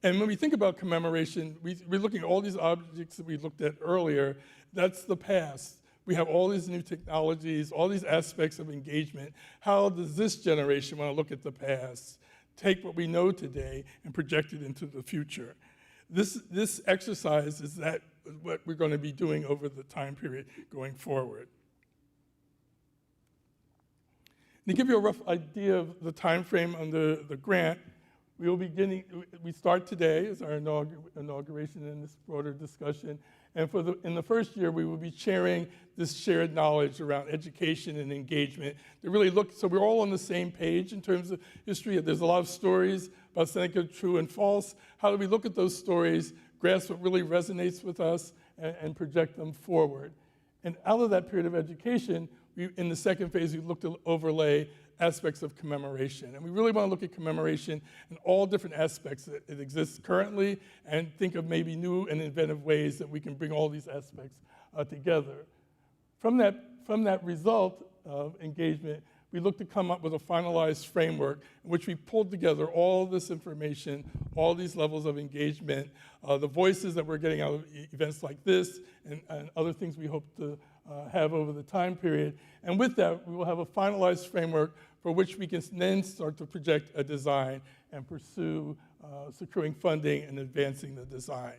And when we think about commemoration, we're looking at all these objects that we looked at earlier. That's the past. We have all these new technologies, all these aspects of engagement. How does this generation want to look at the past, take what we know today, and project it into the future? This exercise is what we're going to be doing over the time period going forward. To give you a rough idea of the time frame under the grant, we start today as our inauguration in this broader discussion. And in the first year, we will be sharing this shared knowledge around education and engagement. So we're all on the same page in terms of history. There's a lot of stories about Seneca, true and false. How do we look at those stories, grasp what really resonates with us, and project them forward? And out of that period of education, in the second phase, we looked to overlay aspects of commemoration. And we really want to look at commemoration in all different aspects that it exists currently and think of maybe new and inventive ways that we can bring all these aspects together. From that result of engagement, we look to come up with a finalized framework in which we pulled together all this information, all these levels of engagement, the voices that we're getting out of events like this, and other things we hope to have over the time period. And with that, we will have a finalized framework for which we can then start to project a design and pursue securing funding and advancing the design.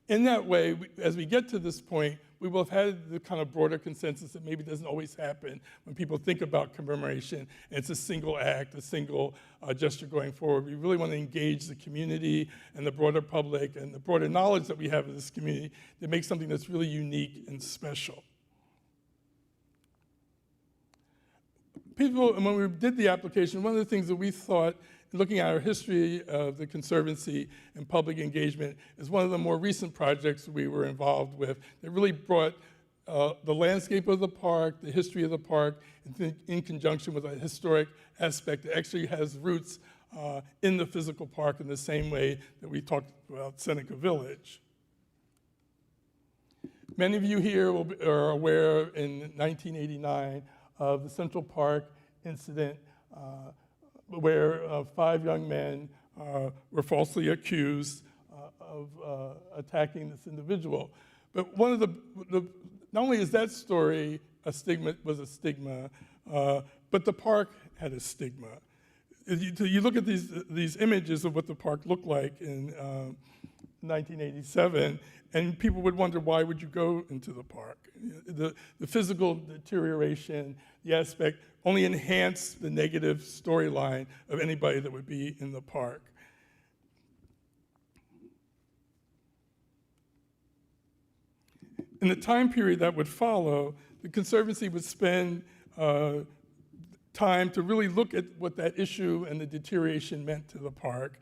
In that way, as we get to this point, we will have had the kind of broader consensus that maybe doesn't always happen when people think about commemoration, and it's a single act, a single gesture going forward. We really want to engage the community and the broader public and the broader knowledge that we have in this community to make something that's really unique and special. When we did the application, one of the things that we thought, looking at our history of the Conservancy and public engagement, is one of the more recent projects we were involved with that really brought the landscape of the park, the history of the park, in conjunction with a historic aspect that actually has roots in the physical park in the same way that we talked about Seneca Village. Many of you here are aware in 1989 of the Central Park incident where 5 young men were falsely accused of attacking this individual. But one of not only is that story was a stigma, but the park had a stigma. You look at these images of what the park looked like in 1987, and people would wonder, why would you go into the park? The physical deterioration, the aspect, only enhanced the negative storyline of anybody that would be in the park. In the time period that would follow, the Conservancy would spend time to really look at what that issue and the deterioration meant to the park,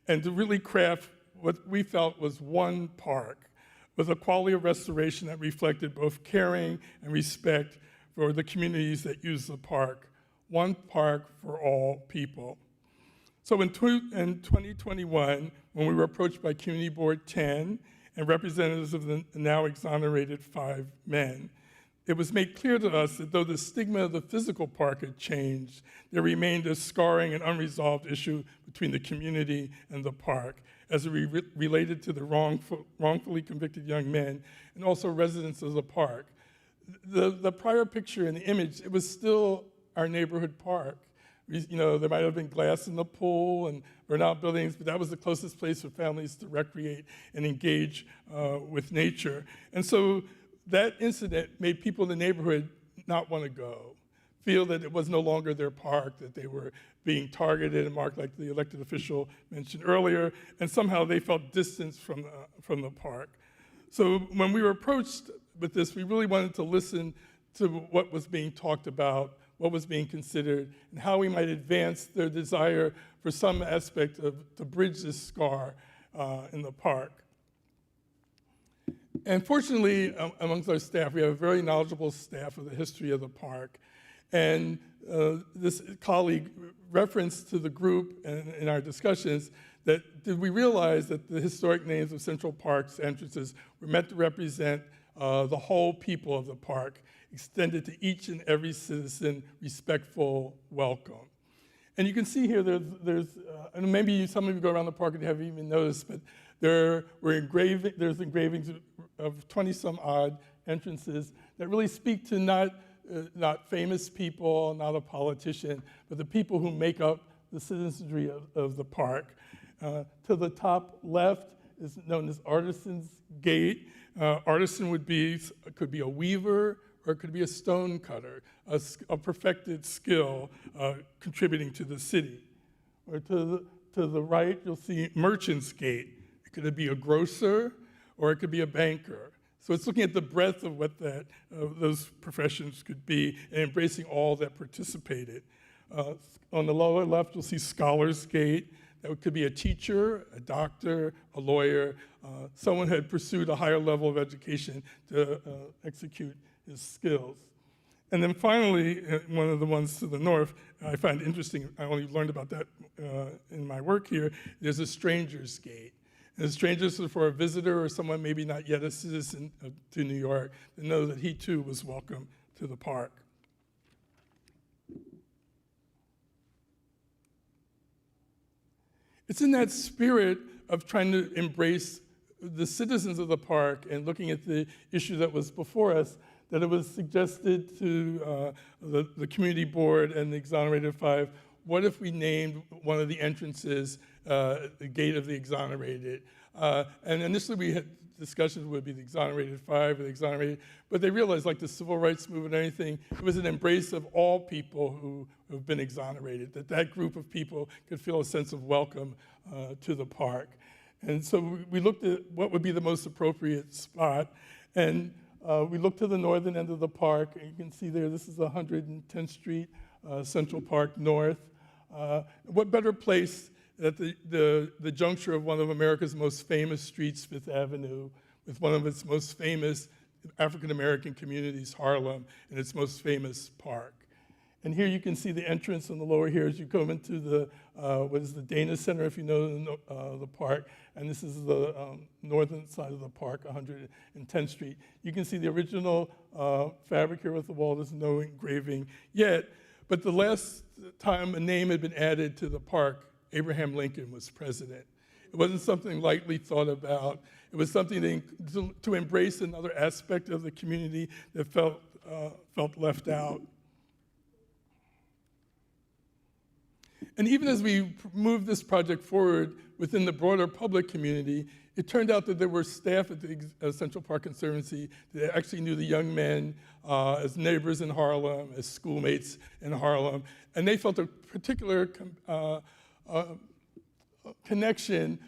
and to really craft what we felt was one park with a quality of restoration that reflected both caring and respect for the communities that use the park. One park for all people. So in 2021, when we were approached by Community Board 10 and representatives of the now exonerated 5 men, it was made clear to us that though the stigma of the physical park had changed, there remained a scarring and unresolved issue between the community and the park as it related to the wrongfully convicted young men and also residents of the park. The prior picture in the image, it was still our neighborhood park. There might have been glass in the pool and burnt-out buildings, but that was the closest place for families to recreate and engage with nature. And so that incident made people in the neighborhood not want to go, feel that it was no longer their park, that they were being targeted and marked like the elected official mentioned earlier, and somehow they felt distanced from the park. So when we were approached with this, we really wanted to listen to what was being talked about, what was being considered, and how we might advance their desire for some aspect to bridge this scar in the park. And fortunately, amongst our staff, we have a very knowledgeable staff of the history of the park. And this colleague referenced to the group in our discussions that did we realize that the historic names of Central Park's entrances were meant to represent the whole people of the park, extended to each and every citizen, respectful welcome. And you can see here, and maybe some of you go around the park and haven't even noticed, but there's engravings of 20-some odd entrances that really speak to not famous people, not a politician, but the people who make up the citizenry of the park. To the top left is known as Artisan's Gate. Artisan could be a weaver, or it could be a stone cutter, a perfected skill contributing to the city. Or to the right, you'll see Merchant's Gate. It could be a grocer, or it could be a banker. So it's looking at the breadth of what those professions could be and embracing all that participated. On the lower left, you'll see Scholar's Gate. That could be a teacher, a doctor, a lawyer, someone who had pursued a higher level of education to execute his skills. And then finally, one of the ones to the north, I find interesting, I only learned about that in my work here, there's a Stranger's Gate. And a stranger's is for a visitor or someone maybe not yet a citizen to New York to know that he too was welcome to the park. It's in that spirit of trying to embrace the citizens of the park and looking at the issue that was before us that it was suggested to the community board and the Exonerated Five, what if we named one of the entrances the Gate of the Exonerated? And initially we had discussions would be the Exonerated Five or the Exonerated, but they realized, like the civil rights movement and anything, it was an embrace of all people who have been exonerated, that group of people could feel a sense of welcome to the park. And so we looked at what would be the most appropriate spot, and we looked to the northern end of the park, and you can see there, this is 110th Street, Central Park North. What better place at the juncture of one of America's most famous streets, Fifth Avenue, with one of its most famous African-American communities, Harlem, and its most famous park. And here you can see the entrance on the lower here as you come into the, what is the Dana Center, if you know the park, and this is the northern side of the park, 110th Street. You can see the original fabric here with the wall. There's no engraving yet, but the last time a name had been added to the park, Abraham Lincoln was president. It wasn't something lightly thought about. It was something to embrace another aspect of the community that felt left out. And even as we moved this project forward within the broader public community, it turned out that there were staff at the Central Park Conservancy that actually knew the young men as neighbors in Harlem, as schoolmates in Harlem, and they felt a particular connection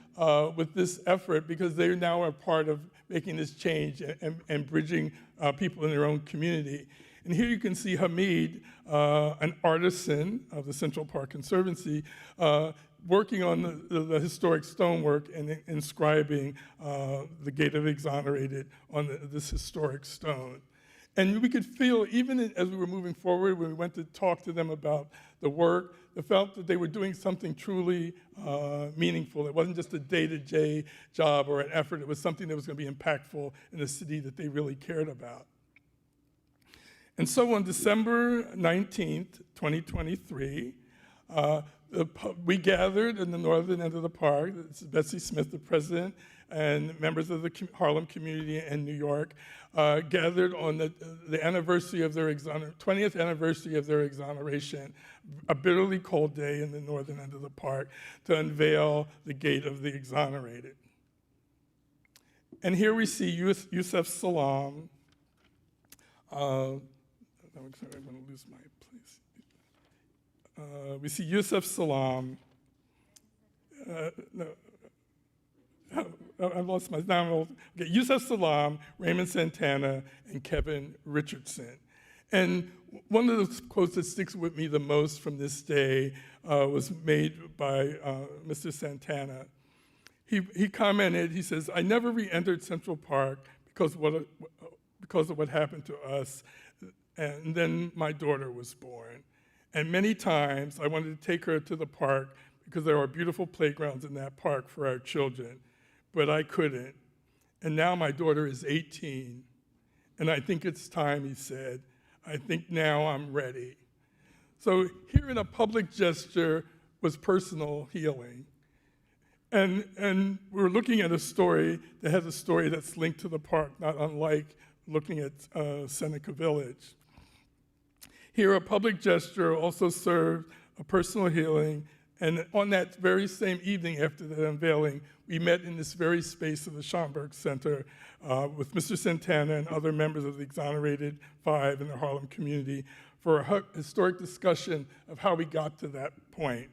with this effort because they now are part of making this change and bridging people in their own community. And here you can see Hamid, an artisan of the Central Park Conservancy, working on the historic stonework and inscribing the Gate of Exonerated on this historic stone. And we could feel, even as we were moving forward, when we went to talk to them about the work, they felt that they were doing something truly meaningful. It wasn't just a day-to-day job or an effort. It was something that was going to be impactful in a city that they really cared about. And so on December 19th, 2023, we gathered in the northern end of the park. This is Betsy Smith, the president, and members of the Harlem community in New York, gathered on the anniversary of their 20th anniversary of their exoneration, a bitterly cold day in the northern end of the park, to unveil the Gate of the Exonerated. And here we see Yusef Salaam. I'm sorry, I'm going to lose my place. We see Yusef Salaam. I've lost my name. Okay, Yusef Salaam, Raymond Santana, and Kevin Richardson. And one of the quotes that sticks with me the most from this day was made by Mr. Santana. He commented, he says, "I never re-entered Central Park because of what happened to us, and then my daughter was born. And many times I wanted to take her to the park because there are beautiful playgrounds in that park for our children, but I couldn't. And now my daughter is 18, and I think it's time," he said. "I think now I'm ready." So here in a public gesture was personal healing. And we're looking at a story that has a story that's linked to the park, not unlike looking at Seneca Village. Here, a public gesture also served a personal healing, and on that very same evening after the unveiling, we met in this very space of the Schomburg Center with Mr. Santana and other members of the Exonerated Five in the Harlem community for a historic discussion of how we got to that point.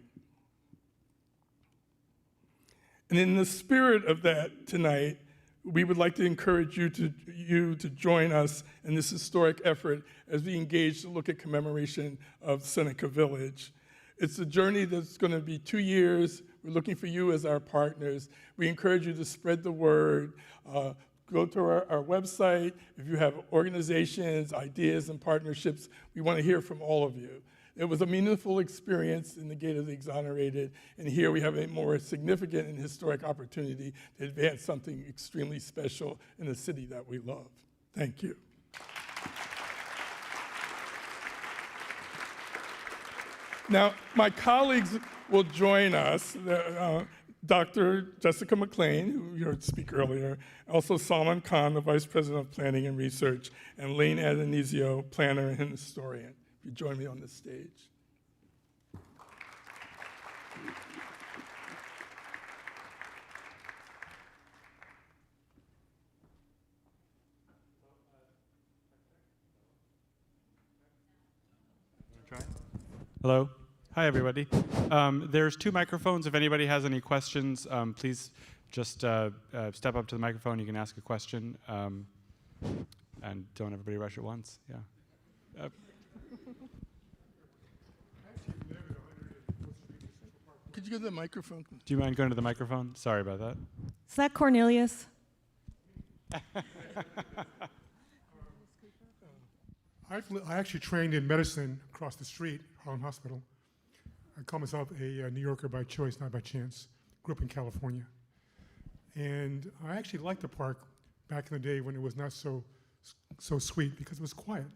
And in the spirit of that tonight, we would like to encourage you to join us in this historic effort as we engage to look at commemoration of Seneca Village. It's a journey that's going to be 2 years. We're looking for you as our partners. We encourage you to spread the word. Go to our website. If you have organizations, ideas, and partnerships, we want to hear from all of you. It was a meaningful experience in the Gate of the Exonerated, and here we have a more significant and historic opportunity to advance something extremely special in a city that we love. Thank you. Now, my colleagues will join us. Dr. Jessica McLean, who you heard speak earlier, also Salman Khan, the Vice President of Planning and Research, and Lane Adonisio, planner and historian. If you join me on the stage. Hello. Hi, everybody. There's 2 microphones. If anybody has any questions, please just step up to the microphone. You can ask a question. And don't everybody rush at once. Yeah. Could you go to the microphone? Do you mind going to the microphone? Sorry about that. Is that Cornelius? I actually trained in medicine across the street, Harlem Hospital. I call myself a New Yorker by choice, not by chance. Grew up in California. And I actually liked the park back in the day when it was not so sweet because it was quiet.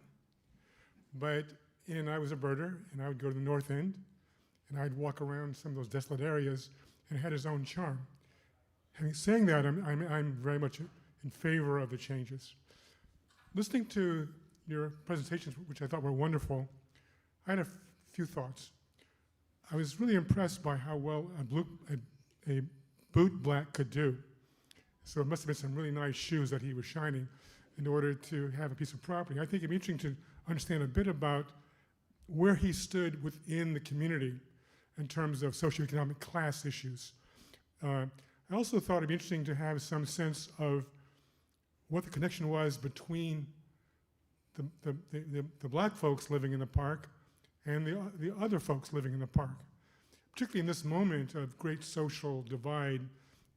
But I was a birder, and I would go to the north end, and I'd walk around some of those desolate areas, and it had its own charm. Saying that, I'm very much in favor of the changes. Listening to your presentations, which I thought were wonderful, I had a few thoughts. I was really impressed by how well a boot black could do. So it must have been some really nice shoes that he was shining in order to have a piece of property. I think it'd be interesting to understand a bit about where he stood within the community in terms of socioeconomic class issues. I also thought it'd be interesting to have some sense of what the connection was between the black folks living in the park and the other folks living in the park, particularly in this moment of great social divide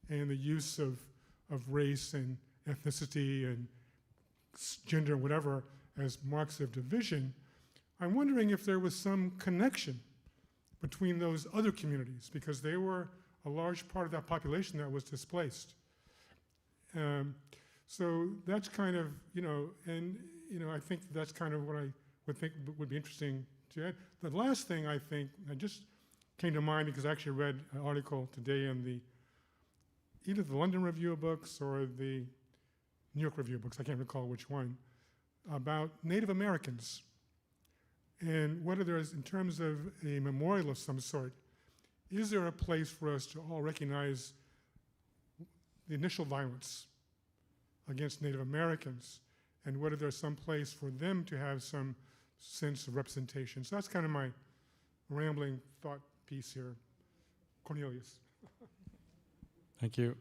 and the use of race and ethnicity and gender, whatever, as marks of division. I'm wondering if there was some connection between those other communities, because they were a large part of that population that was displaced. So that's kind of, I think that's kind of what I would think would be interesting to add. The last thing I think, I just came to mind because I actually read an article today in either the London Review of Books or the New York Review of Books, I can't recall which one, about Native Americans and whether there's, in terms of a memorial of some sort, is there a place for us to all recognize the initial violence against Native Americans, and whether there's some place for them to have some sense of representation. So that's kind of my rambling thought piece here. Cornelius. Thank you.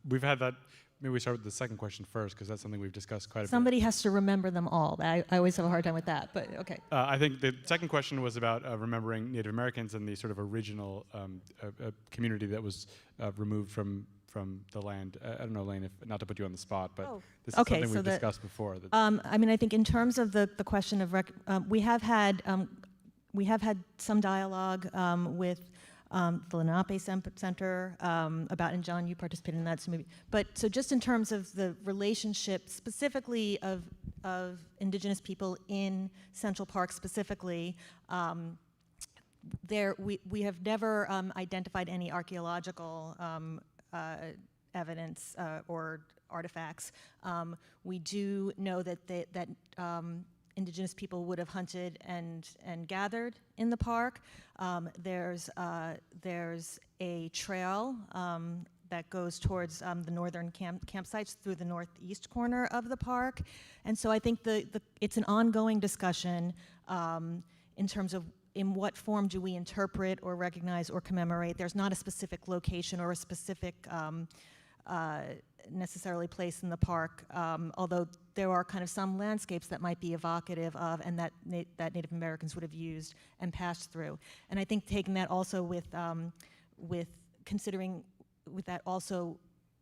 We've had that. Maybe we start with the second question first, because that's something we've discussed quite a bit. Somebody has to remember them all. I always have a hard time with that, but okay. I think the second question was about remembering Native Americans and the sort of original community that was removed from the land. I don't know, Elaine, if not to put you on the spot, but this is something we've discussed before. I mean, I think in terms of the question of we have had some dialogue with the Lenape Center about, and John, you participated in that, so maybe. But so just in terms of the relationship specifically of Indigenous people in Central Park specifically, we have never identified any archaeological evidence or artifacts. We do know that Indigenous people would have hunted and gathered in the park. There's a trail that goes towards the northern campsites through the northeast corner of the park. And so I think it's an ongoing discussion in terms of in what form do we interpret or recognize or commemorate. There's not a specific location or a specific necessarily place in the park, although there are kind of some landscapes that might be evocative of and that Native Americans would have used and passed through. And I think taking that also with considering with that also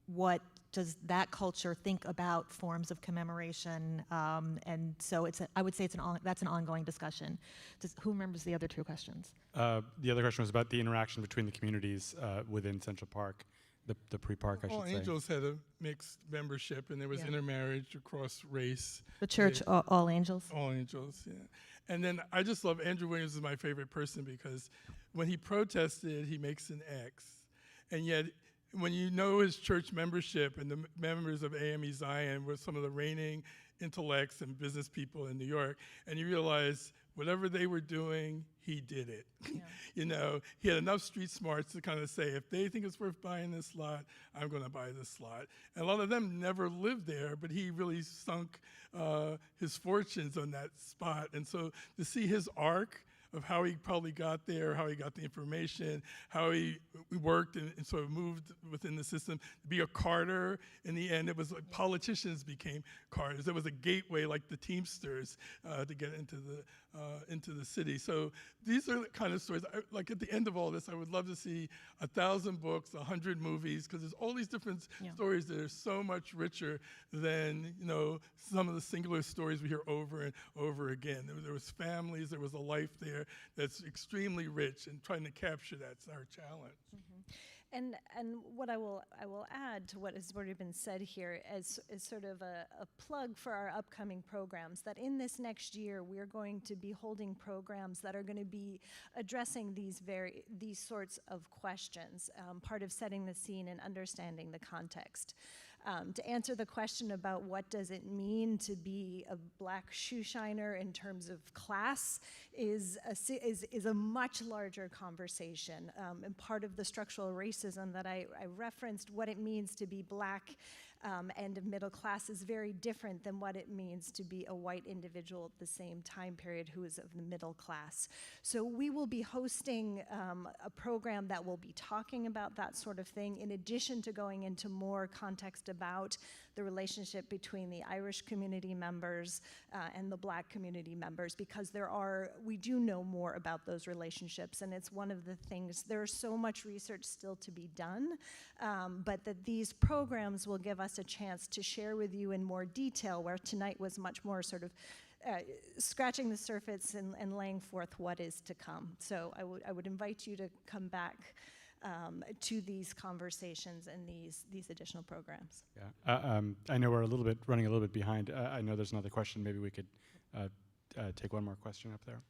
what does that culture think about forms of commemoration, and so I would say that's an ongoing discussion. Who remembers the other two questions? The other question was about the interaction between the communities within Central Park. The pre-park, I should say. All Angels had a mixed membership, and there was intermarriage across race. The church, All Angels? All Angels, yeah. And then I just love, Andrew Williams is my favorite person because when he protested, he makes an X. And yet, when you know his church membership and the members of AME Zion were some of the reigning intellects and business people in New York, and you realize whatever they were doing, he did it. Yeah. You know, he had enough street smarts to kind of say, if they think it's worth buying this lot, I'm going to buy this lot. And a lot of them never lived there, but he really sunk his fortunes on that spot. And so to see his arc of how he probably got there, how he got the information, how he worked and sort of moved within the system. To be a carter, in the end, it was like politicians became carters. There was a gateway like the Teamsters to get into the city. So these are the kind of stories, like at the end of all this, I would love to see 1,000 books, 100 movies, because there's all these different stories that are so much richer than, you know, some of the singular stories we hear over and over again. There was families, there was a life there that's extremely rich, and trying to capture that's our challenge. Mm-hmm. And what I will add to what has already been said here is sort of a plug for our upcoming programs, that in this next year we're going to be holding programs that are going to be addressing these sorts of questions, part of setting the scene and understanding the context. To answer the question about what does it mean to be a black shoe shiner in terms of class is a much larger conversation. And part of the structural racism that I referenced, what it means to be black and of middle class is very different than what it means to be a white individual at the same time period who is of the middle class. So we will be hosting a program that will be talking about that sort of thing, in addition to going into more context about the relationship between the Irish community members and the black community members, because we do know more about those relationships, and it's one of the things, there's so much research still to be done, but that these programs will give us a chance to share with you in more detail, where tonight was much more sort of scratching the surface and laying forth what is to come. So I would invite you to come back to these conversations and these additional programs. Yeah, I know we're running a little bit behind. I know there's another question. Maybe we could take one more question up there.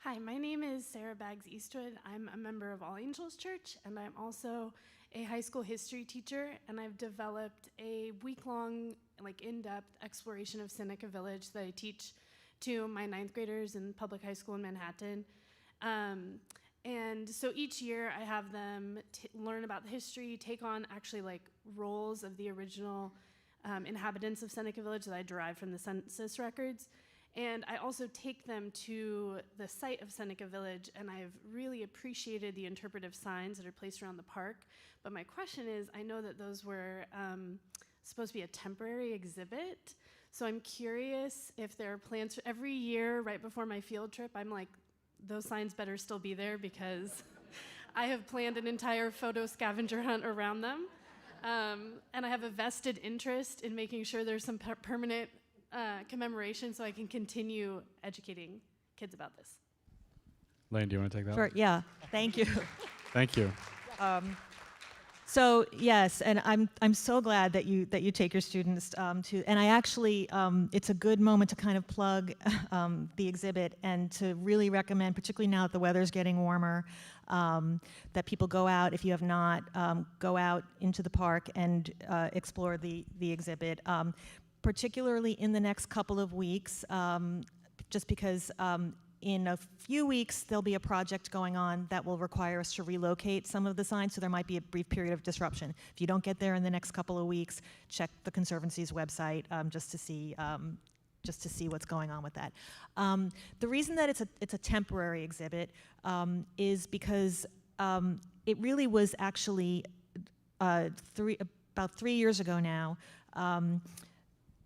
Hi, my name is Sarah Baggs Eastwood. I'm a member of All Angels Church, and I'm also a high school history teacher, and I've developed a week-long, in-depth exploration of Seneca Village that I teach to my 9th graders in public high school in Manhattan. And so each year I have them learn about the history, take on actually roles of the original inhabitants of Seneca Village that I derived from the census records. And I also take them to the site of Seneca Village, and I've really appreciated the interpretive signs that are placed around the park. But my question is, I know that those were supposed to be a temporary exhibit, so I'm curious if there are plans for every year right before my field trip. I'm like, those signs better still be there because I have planned an entire photo scavenger hunt around them. And I have a vested interest in making sure there's some permanent commemoration so I can continue educating kids about this. Lane, do you want to take that Sure, one? yeah, thank you. Thank you. So yes, and I'm so glad that you take your students to, and I actually, it's a good moment to kind of plug the exhibit and to really recommend, particularly now that the weather's getting warmer, that people go out, if you have not, go out into the park and explore the exhibit, particularly in the next couple of weeks, just because in a few weeks, there'll be a project going on that will require us to relocate some of the signs, so there might be a brief period of disruption. If you don't get there in the next couple of weeks, check the Conservancy's website just to see what's going on with that. The reason that it's a temporary exhibit is because it really was actually about 3 years ago now,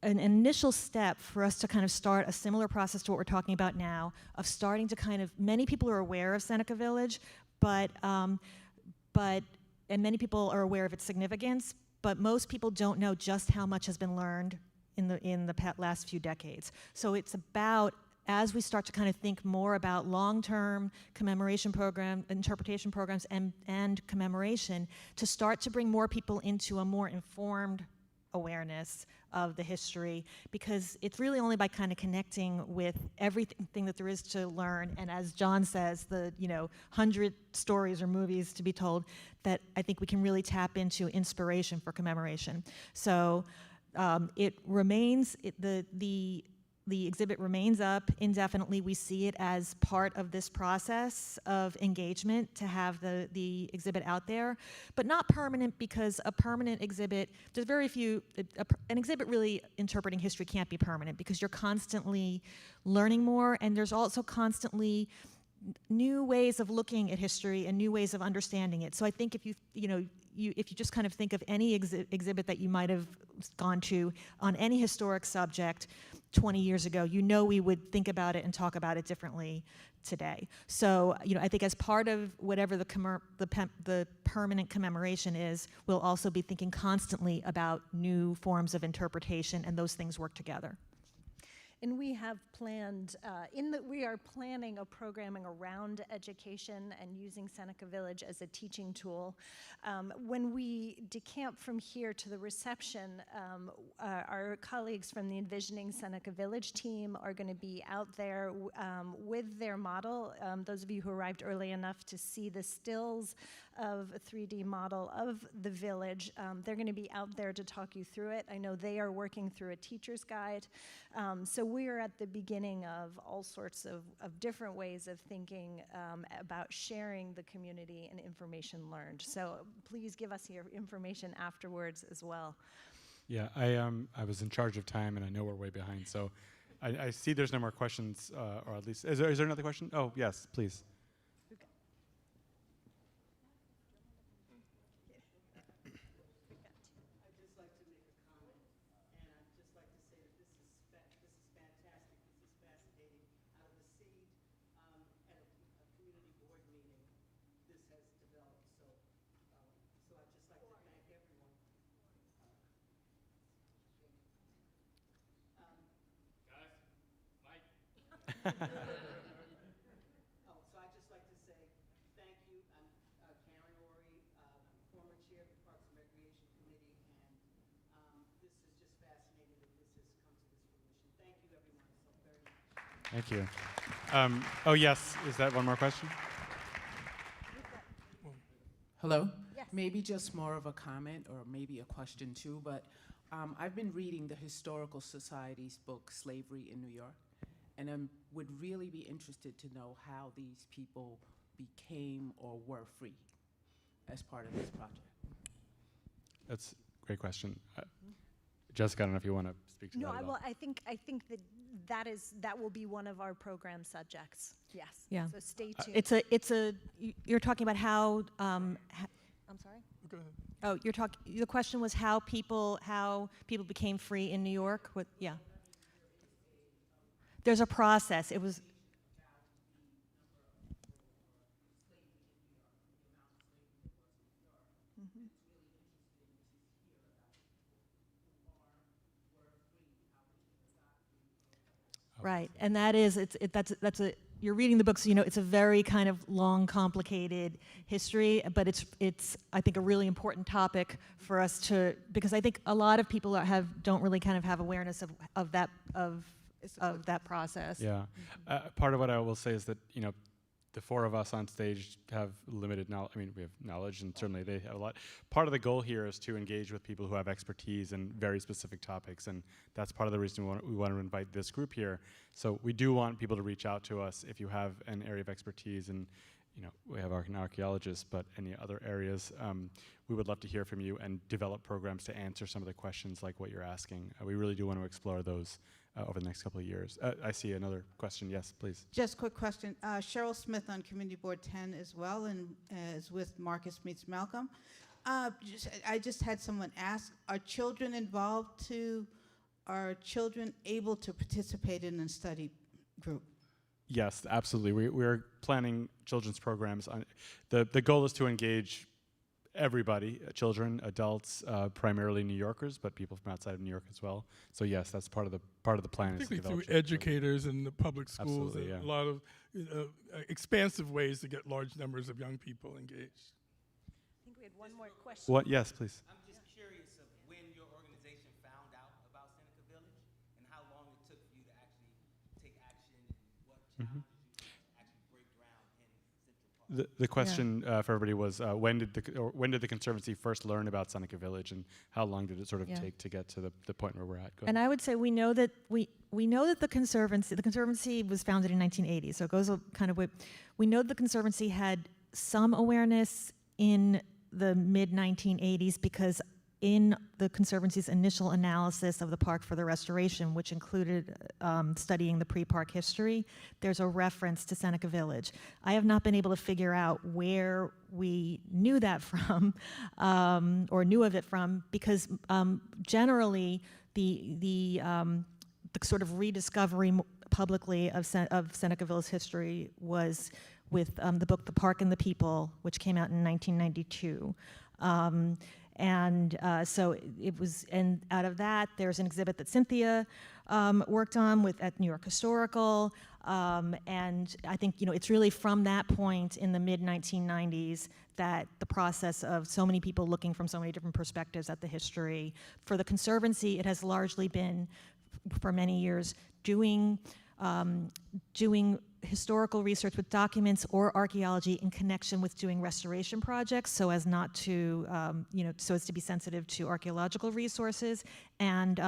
an initial step for us to kind of start a similar process to what we're talking about now, of starting to kind of, many people are aware of Seneca Village, and many people are aware of its significance, but most people don't know just how much has been learned in the last few decades. So it's about, as we start to kind of think more about long-term commemoration program, interpretation programs, and commemoration, to start to bring more people into a more informed awareness of the history, because it's really only by kind of connecting with everything that there is to learn, and as John says, the 100 stories or movies to be told, that I think we can really tap into inspiration for commemoration. So it remains, the exhibit remains up indefinitely. We see it as part of this process of engagement to have the exhibit out there, but not permanent, because a permanent exhibit, there's very few, an exhibit really interpreting history can't be permanent, because you're constantly learning more, and there's also constantly new ways of looking at history and new ways of understanding it. So I think if if you just kind of think of any exhibit that you might have gone to on any historic subject 20 years ago, we would think about it and talk about it differently today. So, I think as part of whatever the permanent commemoration is, we'll also be thinking constantly about new forms of interpretation, and those things work together. And we have planned, we are planning a programming around education and using Seneca Village as a teaching tool. When we decamp from here to the reception, our colleagues from the Envisioning Seneca Village team are going to be out there with their model. Those of you who arrived early enough to see the stills of a 3D model of the village, they're going to be out there to talk you through it. I know they are working through a teacher's guide. So we are at the beginning of all sorts of different ways of thinking about sharing the community and information learned. So please give us your information afterwards as well. Yeah, I was in charge of time, and I know we're way behind. So I see there's no more questions, or at least, is there another question? Oh, yes, please. So I'd just like to say thank you. I'm Karen Ory, former chair of the Parks and Recreation Committee, and this is just fascinating that this has come to this fruition. Thank you, everyone, so very much. Thank you. Oh, yes, is that one more question? Hello? Yes. Maybe just more of a comment, or maybe a question too, but I've been reading the Historical Society's book, Slavery in New York, and I would really be interested to know how these people became or were free as part of this project. That's a great question. Jessica, I don't know if you want to speak to No, that at all. well, I think that will be one of our program subjects. Yes. Yeah. So stay tuned. You're talking about how, I'm sorry? Go ahead. Oh, the question was how people became free in New York? Yeah. There's a process. It was. Right, and that is, you're reading the book, so you know it's a very kind of long, complicated history, but it's I think a really important topic for us to, because I think a lot of people don't really kind of have awareness of that process. Yeah, part of what I will say is that, you know, the four of us on stage have limited knowledge. I mean, we have knowledge, and certainly they have a lot. Part of the goal here is to engage with people who have expertise in very specific topics, and that's part of the reason we want to invite this group here. So we do want people to reach out to us if you have an area of expertise, and you know, we have an archaeologist, but any other areas, we would love to hear from you and develop programs to answer some of the questions like what you're asking. We really do want to explore those over the next couple of years. I see another question. Yes, please. Just a quick question. Cheryl Smith on Community Board 10 as well, and is with Marcus Meets Malcolm. I just had someone ask, are children involved are children able to participate in a study group? Yes, absolutely. We're planning children's programs. The goal is to engage everybody, children, adults, primarily New Yorkers, but people from outside of New York as well. So yes, that's part of the plan. Particularly through educators in the public schools, Absolutely, and yeah. a lot of expansive ways to get large numbers of young people engaged. I think we had one more question. What? Yes, please. I'm just curious of when your organization found out about Seneca Village and how long it took for you to actually take action and what challenges you actually break ground in Central Park. The question for everybody was when did the Conservancy first learn about Seneca Village, and how long did it sort of take to get to the point where we're at? Go And ahead. I would say we know that the Conservancy was founded in 1980, so it goes kind of with, we know the Conservancy had some awareness in the mid-1980s because in the Conservancy's initial analysis of the park for the restoration, which included studying the pre-park history, there's a reference to Seneca Village. I have not been able to figure out where we knew that from, or knew of it from, because generally the sort of rediscovery publicly of Seneca Village's history was with the book The Park and the People, which came out in 1992. So it was, and out of that, there's an exhibit that Cynthia worked on at New York Historical, and I think, you know, it's really from that point in the mid-1990s that the process of so many people looking from so many different perspectives at the history. For the Conservancy, it has largely been, for many years, doing historical research with documents or archaeology in connection with doing restoration projects, so as not to, so as to be sensitive to archaeological resources. And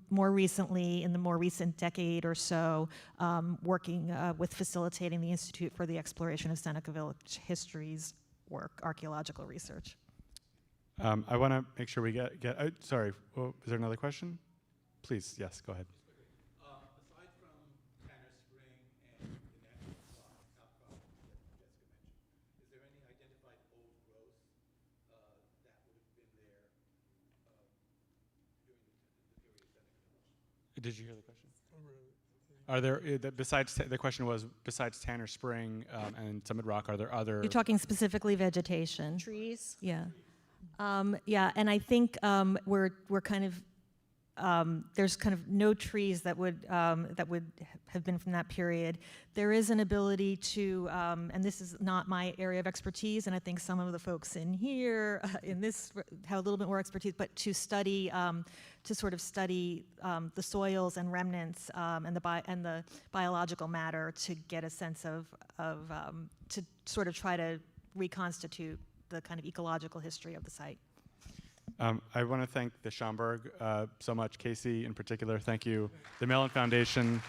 more recently, in the more recent decade or so, working with facilitating the Institute for the Exploration of Seneca Village History's work, archaeological research. I want to make sure we get sorry, is there another question? Please, yes, go ahead. Aside from Tanner Spring and the natural outcrop that Jessica mentioned, is there any identified old growth that would have been there during the period of Seneca Village? Did you hear the question? Are there, the question was, besides Tanner Spring and Summit Rock, are there other? You're talking specifically vegetation. Trees? Yeah. Yeah, and I think we're kind of, there's kind of no trees that would have been from that period. There is an ability to, and this is not my area of expertise, and I think some of the folks in here, in this, have a little bit more expertise, but to study, to sort of study the soils and remnants and the biological matter to get a sense of to sort of try to reconstitute the kind of ecological history of the site. I want to thank the Schomburg so much, Casey in particular. Thank you. The Mellon Foundation.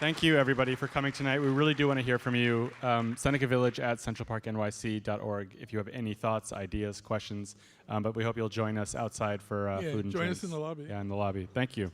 Thank you, everybody, for coming tonight. We really do want to hear from you. Seneca Village at centralparknyc.org if you have any thoughts, ideas, questions. But we hope you'll join us outside for food and join drinks. us in the lobby. Yeah, in the lobby. Thank you.